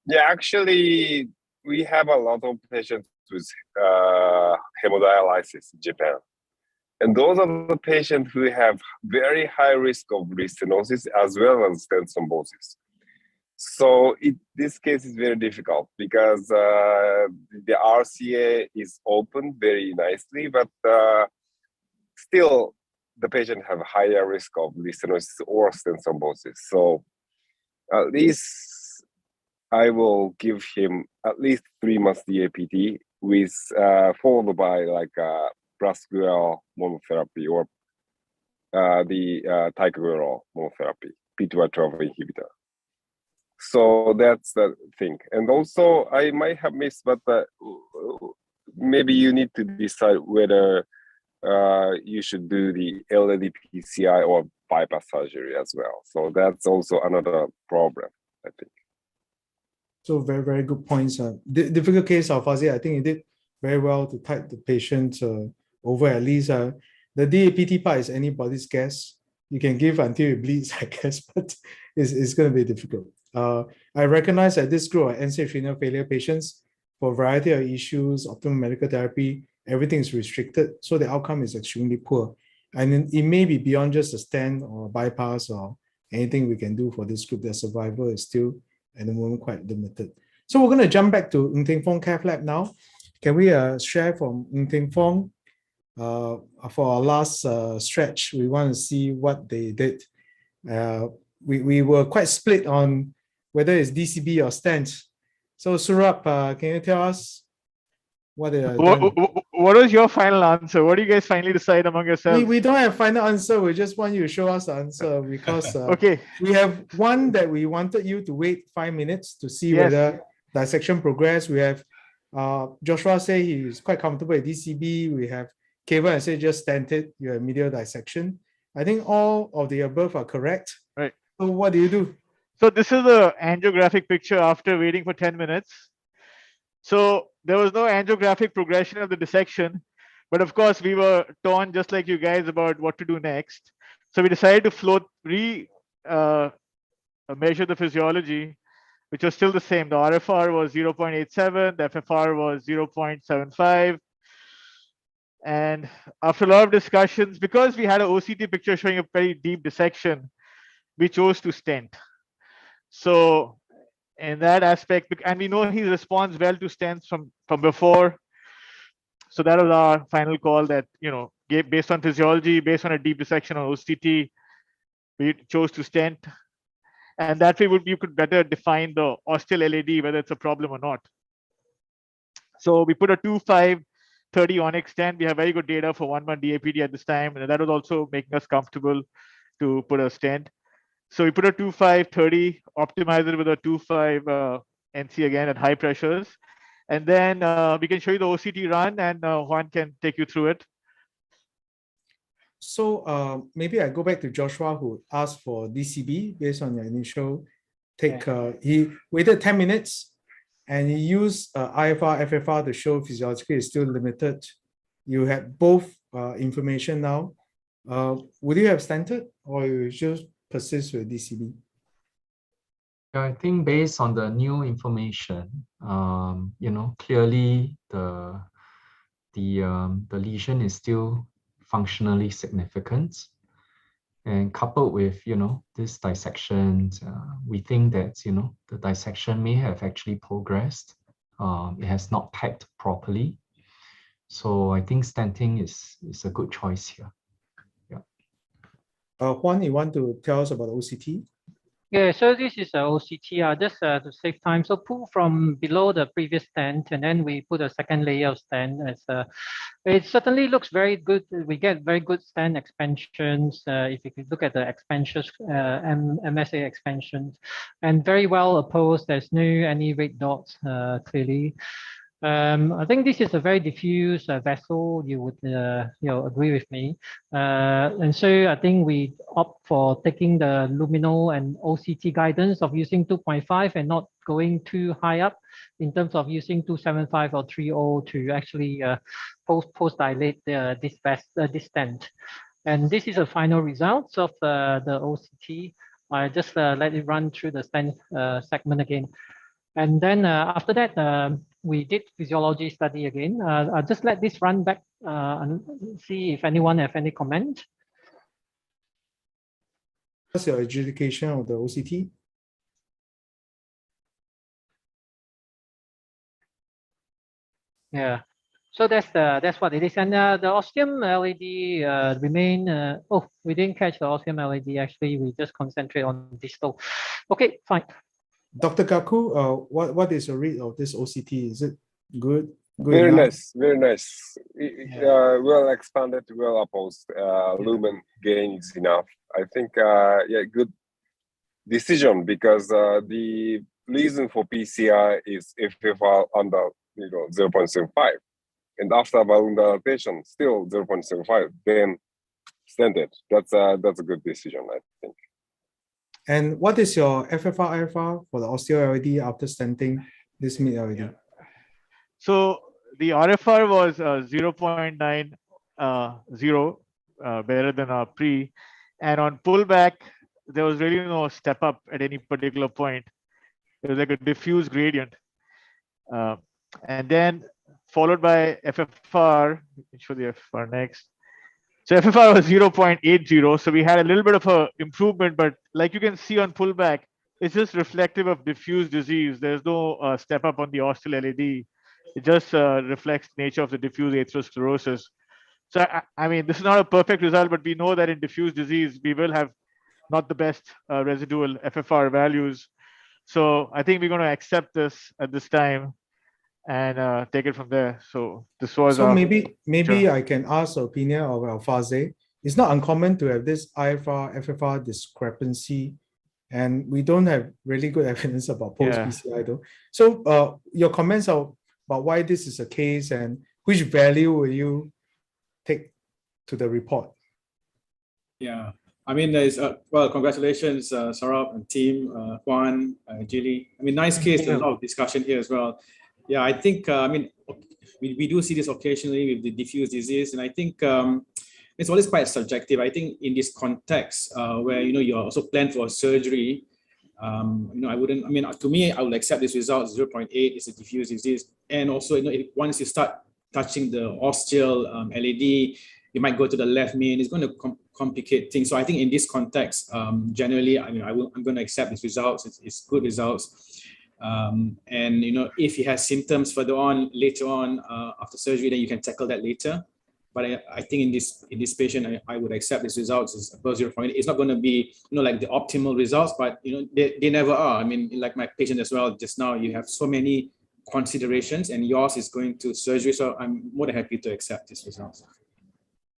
Yeah, actually, we have a lot of patients with hemodialysis in Japan. And those are the patients who have very high risk of restenosis as well as stent thrombosis. So this case is very difficult because the RCA is open very nicely, but still the patient have higher risk of restenosis or stent thrombosis. So at least I will give him at least 3 months DAPT with followed by like Vascular monotherapy or the Ticagolor monotherapy, P2Y12 inhibitor. So that's the thing. And also I might have missed, but maybe you need to decide whether you should do the LAD PCI or bypass surgery as well. So that's also another problem, I think. So very, very good points. Difficult case, Al-Fazir. I think you did very well to tide the patient over at least. The DAPT part is anybody's guess. You can give until it bleeds, I guess, but it's going to be difficult. I recognize that this group of end-stage renal failure patients, for a variety of issues, optimal medical therapy, everything is restricted, so the outcome is extremely poor. And it may be beyond just a stent or bypass or anything we can do for this group. Their survival is still, at the moment, quite limited. So we're going to jump back to Ng Teng Fong Cathlab now. Can we share from Ng Teng Fong for our last stretch? We want to see what they did. We were quite split on whether it's DCB or stent. So Saurabh, can you tell us what was your final answer? What do you guys finally decide among yourselves? We don't have final answer. We just want you to show us the answer because okay. We have one that we wanted you to wait 5 minutes to see whether dissection progress. We have Joshua say he's quite comfortable with DCB. We have Kevin say just stented, you have medial dissection. I think all of the above are correct. Right. So what do you do? So this is the angiographic picture after waiting for 10 minutes. So there was no angiographic progression of the dissection, but of course we were torn just like you guys about what to do next. So we decided to measure the physiology, which was still the same. The RFR was 0.87, the FFR was 0.75. And after a lot of discussions, because we had an OCT picture showing a very deep dissection, we chose to stent. So in that aspect, and we know he responds well to stents from before. So that was our final call that, based on physiology, based on a deep dissection on OCT, we chose to stent. And that way you could better define the ostial LAD, whether it's a problem or not. So we put a 2.5/30 onyx stent. We have very good data for 1 month DAPT at this time. And that was also making us comfortable to put a stent. So we put a 2.5/30, optimize it with a 2.5 NC again at high pressures. And then we can show you the OCT run, and Juan can take you through it. So maybe I go back to Joshua, who asked for DCB based on your initial take. He waited 10 minutes and he used IFR, FFR to show physiologically is still limited. You have both information now. Would you have stented or you just persist with DCB? I think based on the new information, clearly the lesion is still functionally significant, and coupled with this dissection, we think that the dissection may have actually progressed. It has not packed properly, so I think stenting is a good choice here. Yeah. Juan, you want to tell us about OCT? Yeah, so this is a OCT, just to save time. So pull from below the previous stent, and then we put a second layer of stent. It certainly looks very good. We get very good stent expansions. If you could look at the expansions, MSA expansions, and very well opposed. There's no any red dots clearly. I think this is a very diffuse vessel. You would agree with me, and so I think we opt for taking the luminal and OCT guidance of using 2.5 and not going too high up in terms of using 275 or 30 to actually post dilate this stent. And this is the final results of the OCT. I just let it run through the stent segment again. And then after that, we did physiology study again. I'll just let this run back and see if anyone have any comment. What's your adjudication of the OCT? Yeah, so that's what it is. And the ostium LED remain. We didn't catch the ostium LED. Actually, we just concentrate on distal. Okay, fine. Dr. Gaku, what is your read of this OCT? Is it good? Very enough? nice, very nice. Well expanded, well opposed. Lumen gain is enough. I think, good decision, because the reason for PCI is FFR under 0.75, and after balloon dilatation still 0.75, then stented. That's a good decision, I think. And what is your FFR IFR for the osteo LED after stenting this mid LED? Yeah. So the RFR was 0.90, better than our pre, and on pullback there was really no step up at any particular point. It was like a diffuse gradient, and then followed by FFR. Let me show the FFR next. So FFR was 0.80, so we had a little bit of a improvement, but like you can see on pullback, it's just reflective of diffuse disease. There's no step up on the ostial LED. It just reflects the nature of the diffuse atherosclerosis. So I mean, this is not a perfect result, but we know that in diffuse disease, we will have not the best residual FFR values. So I think we're going to accept this at this time and take it from there. So this was. So maybe sure. I can ask the opinion of Al-Fazir. It's not uncommon to have this IFR FFR discrepancy, and we don't have really good evidence about post PCI though. So your comments are about why this is the case and which value will you take to the report? Yeah, I mean, there's well, congratulations, Saurabh and team, Juan, Jilly. I mean, nice case. There's a lot of discussion here as well. Yeah, I think, I mean, we do see this occasionally with the diffuse disease, and I think it's always quite subjective. I think in this context where, you're also planned for surgery, I wouldn't, I mean, to me, I would accept this result. 0.8 is a diffuse disease. And also, once you start touching the ostial LED, you might go to the left main. It's going to complicate things. So I think in this context, generally, I mean, I'm going to accept these results. It's good results. And if he has symptoms later on after surgery, then you can tackle that later. But I think in this patient, I would accept these results as above 0.8. It's not going to be like the optimal results, but they never are. I mean, like my patient as well. Just now, you have so many considerations, and yours is going to surgery. So I'm more than happy to accept these results.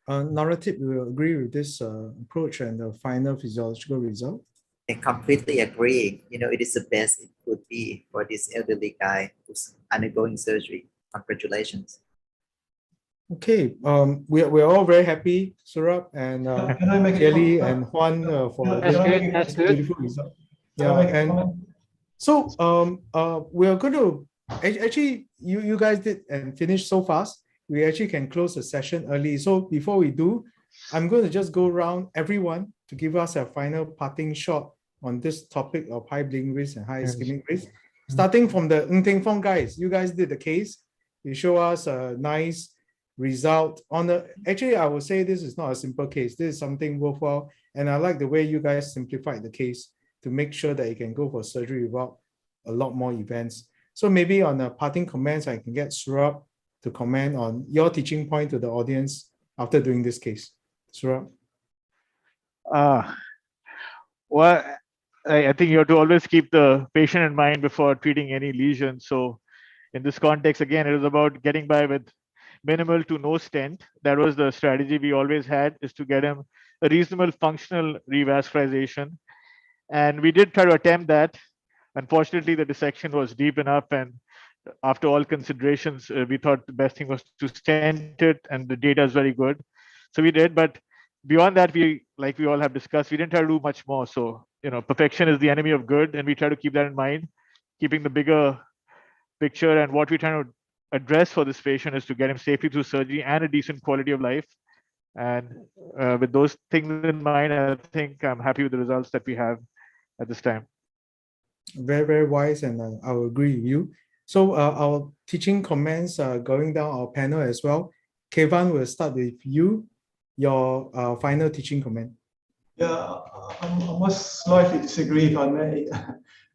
Narrative will agree with this approach and the final physiological result. I completely agree. It is the best it could be for this elderly guy who's undergoing surgery. Congratulations. Okay, we're all very happy, Saurabh and Can I make a Kelly comment? and Juan for That's this good. That's good. beautiful result. Can I Yeah, make a and comment? so we're going to actually you guys did and finished so fast. We actually can close the session early. So before we do, I'm going to just go around everyone to give us a final parting shot on this topic of high bleeding risk and high ischemic risk. Starting from the Ng Fong guys, you guys did the case. You show us a nice result on the. Actually, I would say this is not a simple case. This is something worthwhile, and I like the way you guys simplified the case to make sure that you can go for surgery without a lot more events. So maybe on the parting comments, I can get Saurabh to comment on your teaching point to the audience after doing this case. Saurabh. Well, I think you have to always keep the patient in mind before treating any lesion. So in this context, again, it was about getting by with minimal to no stent. That was the strategy we always had, is to get him a reasonable functional revascularization. And we did try to attempt that. Unfortunately, the dissection was deep enough, and after all considerations, we thought the best thing was to stent it, and the data is very good. So we did, but beyond that, like we all have discussed, we didn't try to do much more. So, perfection is the enemy of good, and we try to keep that in mind, keeping the bigger picture. And what we're trying to address for this patient is to get him safely through surgery and a decent quality of life. And with those things in mind, I think I'm happy with the results that we have at this time. Very, very wise, and I will agree with you. So our teaching comments are going down our panel as well. Kevan, will start with you. Your final teaching comment. Yeah, I must slightly disagree if I may.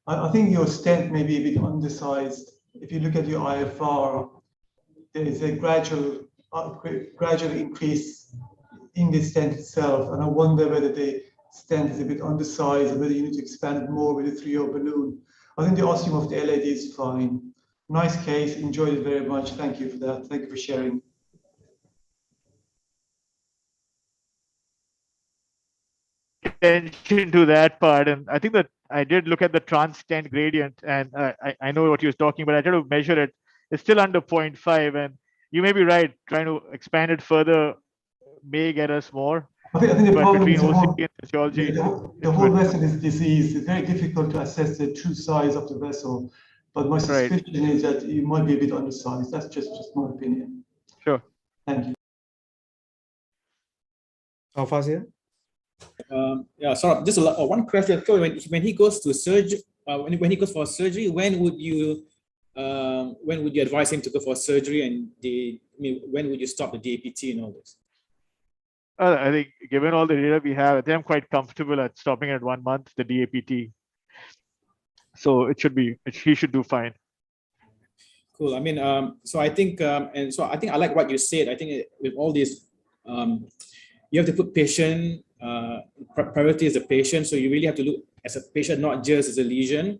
I think your stent may be a bit undersized. If you look at your IFR, there is a gradual increase in the stent itself, and I wonder whether the stent is a bit undersized or whether you need to expand it more with a 3-year balloon. I think the ostium of the LAD is fine. Nice case, enjoyed it very much. Thank you for that. Thank you for sharing. Attention to that part, and I think that I did look at the trans stent gradient, and I know what you're talking about. I tried to measure it. It's still under 0.5, and you may be right. Trying to expand it further may get us more. I think the But problem between is OCT and physiology, the whole vessel is diseased. It's very difficult to assess the true size of the vessel. But my suspicion is that you might be a bit undersized. That's just my opinion. Sure. Thank you. Al-Fazir? Yeah, sorry, just one question. When he goes to surgery, when he goes for surgery, when would you advise him to go for surgery, and when would you stop the DAPT and all this? I think given all the data we have, I think I'm quite comfortable at stopping at 1 month the DAPT. So he should do fine. Cool. I mean, so I think, I like what you said. I think with all this, you have to put patient priority as a patient. So you really have to look as a patient, not just as a lesion.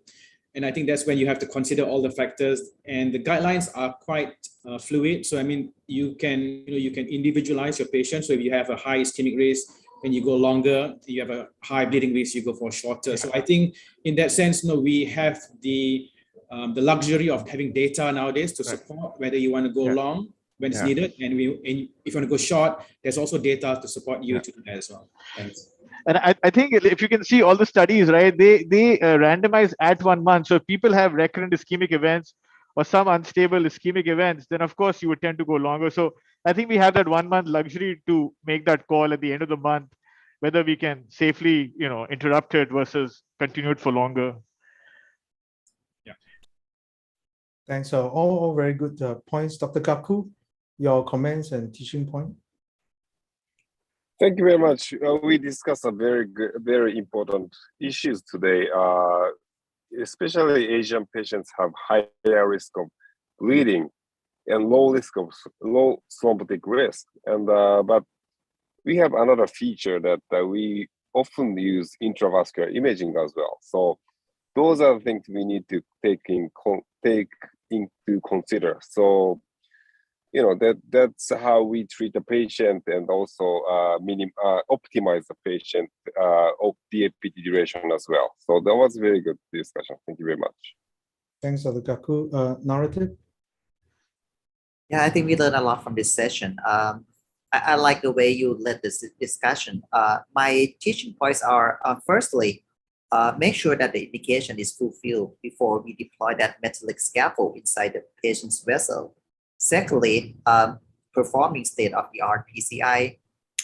And I think that's when you have to consider all the factors. And the guidelines are quite fluid. So I mean, you can individualize your patient. So if you have a high ischemic risk, then you go longer. You have a high bleeding risk, you go for shorter. So I think in that sense, we have the luxury of having data nowadays to support whether you want to go long when it's needed, and if you want to go short, there's also data to support you to do that as well. Thanks. And I think if you can see all the studies, right, they randomize at 1 month. So if people have recurrent ischemic events or some unstable ischemic events, then of course you would tend to go longer. So I think we have that 1 month luxury to make that call at the end of the month, whether we can safely, interrupt it versus continue it for longer. Yeah. Thanks. All very good points. Dr. Gaku, your comments and teaching point. Thank you very much. We discussed a very important issues today. Especially Asian patients have higher risk of bleeding and low thrombotic risk. And but we have another feature that we often use intravascular imaging as well. So those are the things we need to take into consider. So that's how we treat the patient, and also optimize the patient of DAPT duration as well. So that was a very good discussion. Thank you very much. Thanks, Dr. Gaku. Narrative? Yeah, I think we learned a lot from this session. I like the way you led this discussion. My teaching points are, firstly, make sure that the indication is fulfilled before we deploy that metallic scaffold inside the patient's vessel. Secondly, performing state-of-the-art PCI.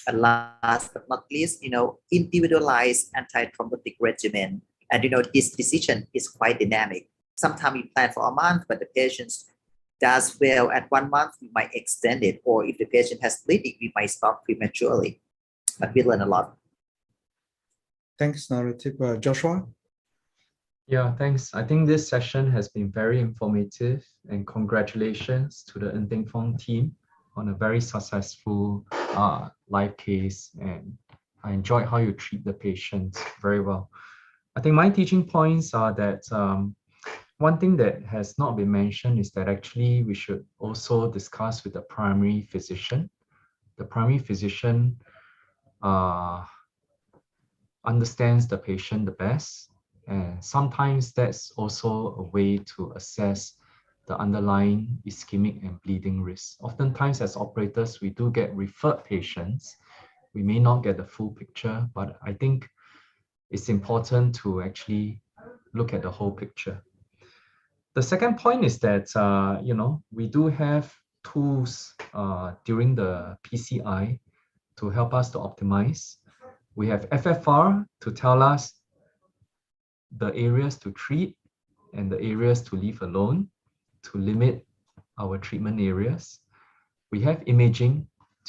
And last but not least, individualized antithrombotic regimen. And this decision is quite dynamic. Sometimes we plan for a month, but the patient does well at 1 month, we might extend it. Or if the patient has bleeding, we might stop prematurely. But we learn a lot. Thanks, Narrative. Joshua? Yeah, thanks. I think this session has been very informative, and congratulations to the Intengfong team on a very successful live case. And I enjoyed how you treat the patients very well. I think my teaching points are that one thing that has not been mentioned is that actually we should also discuss with the primary physician. The primary physician understands the patient the best. And sometimes that's also a way to assess the underlying ischemic and bleeding risk. Oftentimes as operators, we do get referred patients. We may not get the full picture, but I think it's important to actually look at the whole picture. The second point is that, we do have tools during the PCI to help us to optimize. We have FFR to tell us the areas to treat and the areas to leave alone to limit our treatment areas. We have imaging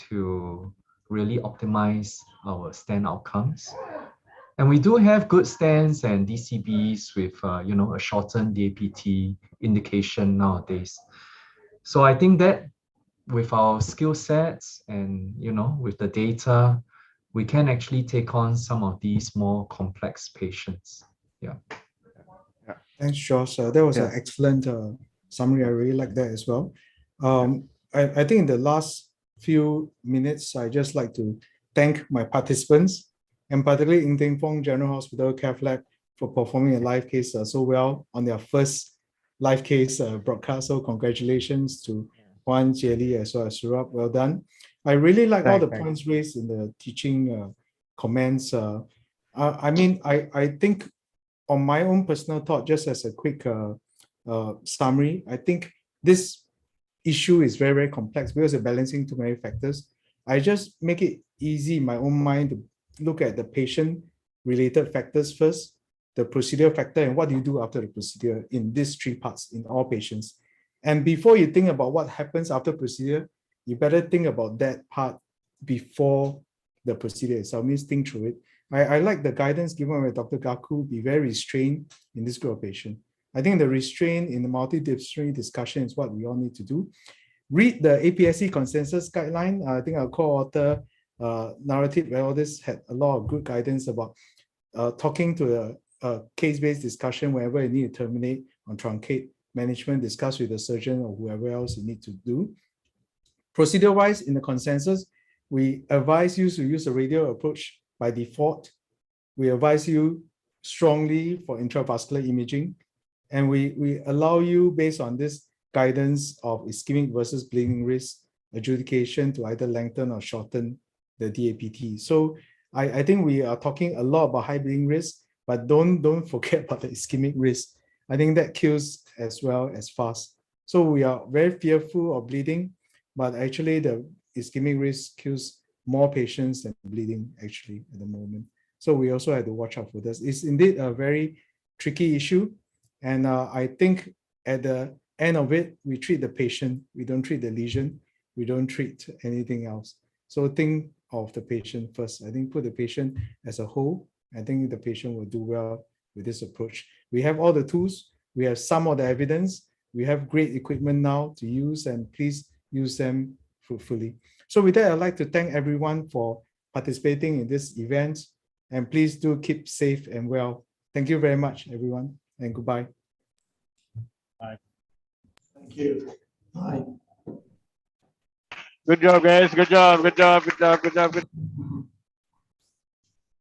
to really optimize our stent outcomes. And we do have good stents and DCBs with, a shortened DAPT indication nowadays. So I think that with our skill sets and, with the data, we can actually take on some of these more complex patients. Yeah. Thanks, Josh. That was an excellent summary. I really like that as well. I think in the last few minutes, I just like to thank my participants, and particularly Intengfong General Hospital Cathlab for performing a live case so well on their first live case broadcast. So congratulations to Juan, Jie as well as Saurabh. Well done. I really like all the points raised in the teaching comments. I think on my own personal thought, just as a quick summary, I think this issue is very, very complex because of balancing too many factors. I just make it easy in my own mind to look at the patient-related factors first, the procedural factor, and what do you do after the procedure in these three parts in all patients. And before you think about what happens after procedure, you better think about that part before the procedure itself. Means think through it. I like the guidance given by Dr. Gaku, be very restrained in this group of patients. I think the restraint in the multidisciplinary discussion is what we all need to do. Read the APSC consensus guideline. I think our co-author, Narrative, where all this had a lot of good guidance about talking to the case-based discussion wherever you need to terminate on truncate management, discuss with the surgeon or whoever else you need to do. Procedure-wise, in the consensus, we advise you to use a radial approach by default. We advise you strongly for intravascular imaging, and we allow you, based on this guidance of ischemic versus bleeding risk adjudication, to either lengthen or shorten the DAPT. So I think we are talking a lot about high bleeding risk, but don't forget about the ischemic risk. I think that kills as well as fast. So we are very fearful of bleeding, but actually the ischemic risk kills more patients than bleeding actually at the moment. So we also have to watch out for this. It's indeed a very tricky issue. And I think at the end of it, we treat the patient. We don't treat the lesion. We don't treat anything else. So think of the patient first. I think put the patient as a whole. I think the patient will do well with this approach. We have all the tools. We have some of the evidence. We have great equipment now to use, and please use them fruitfully. So with that, I'd like to thank everyone for participating in this event, and please do keep safe and well. Thank you very much, everyone, and goodbye. Bye. Thank you. Bye. Good job, guys. Good job. Good job. Good job. Good job. Good.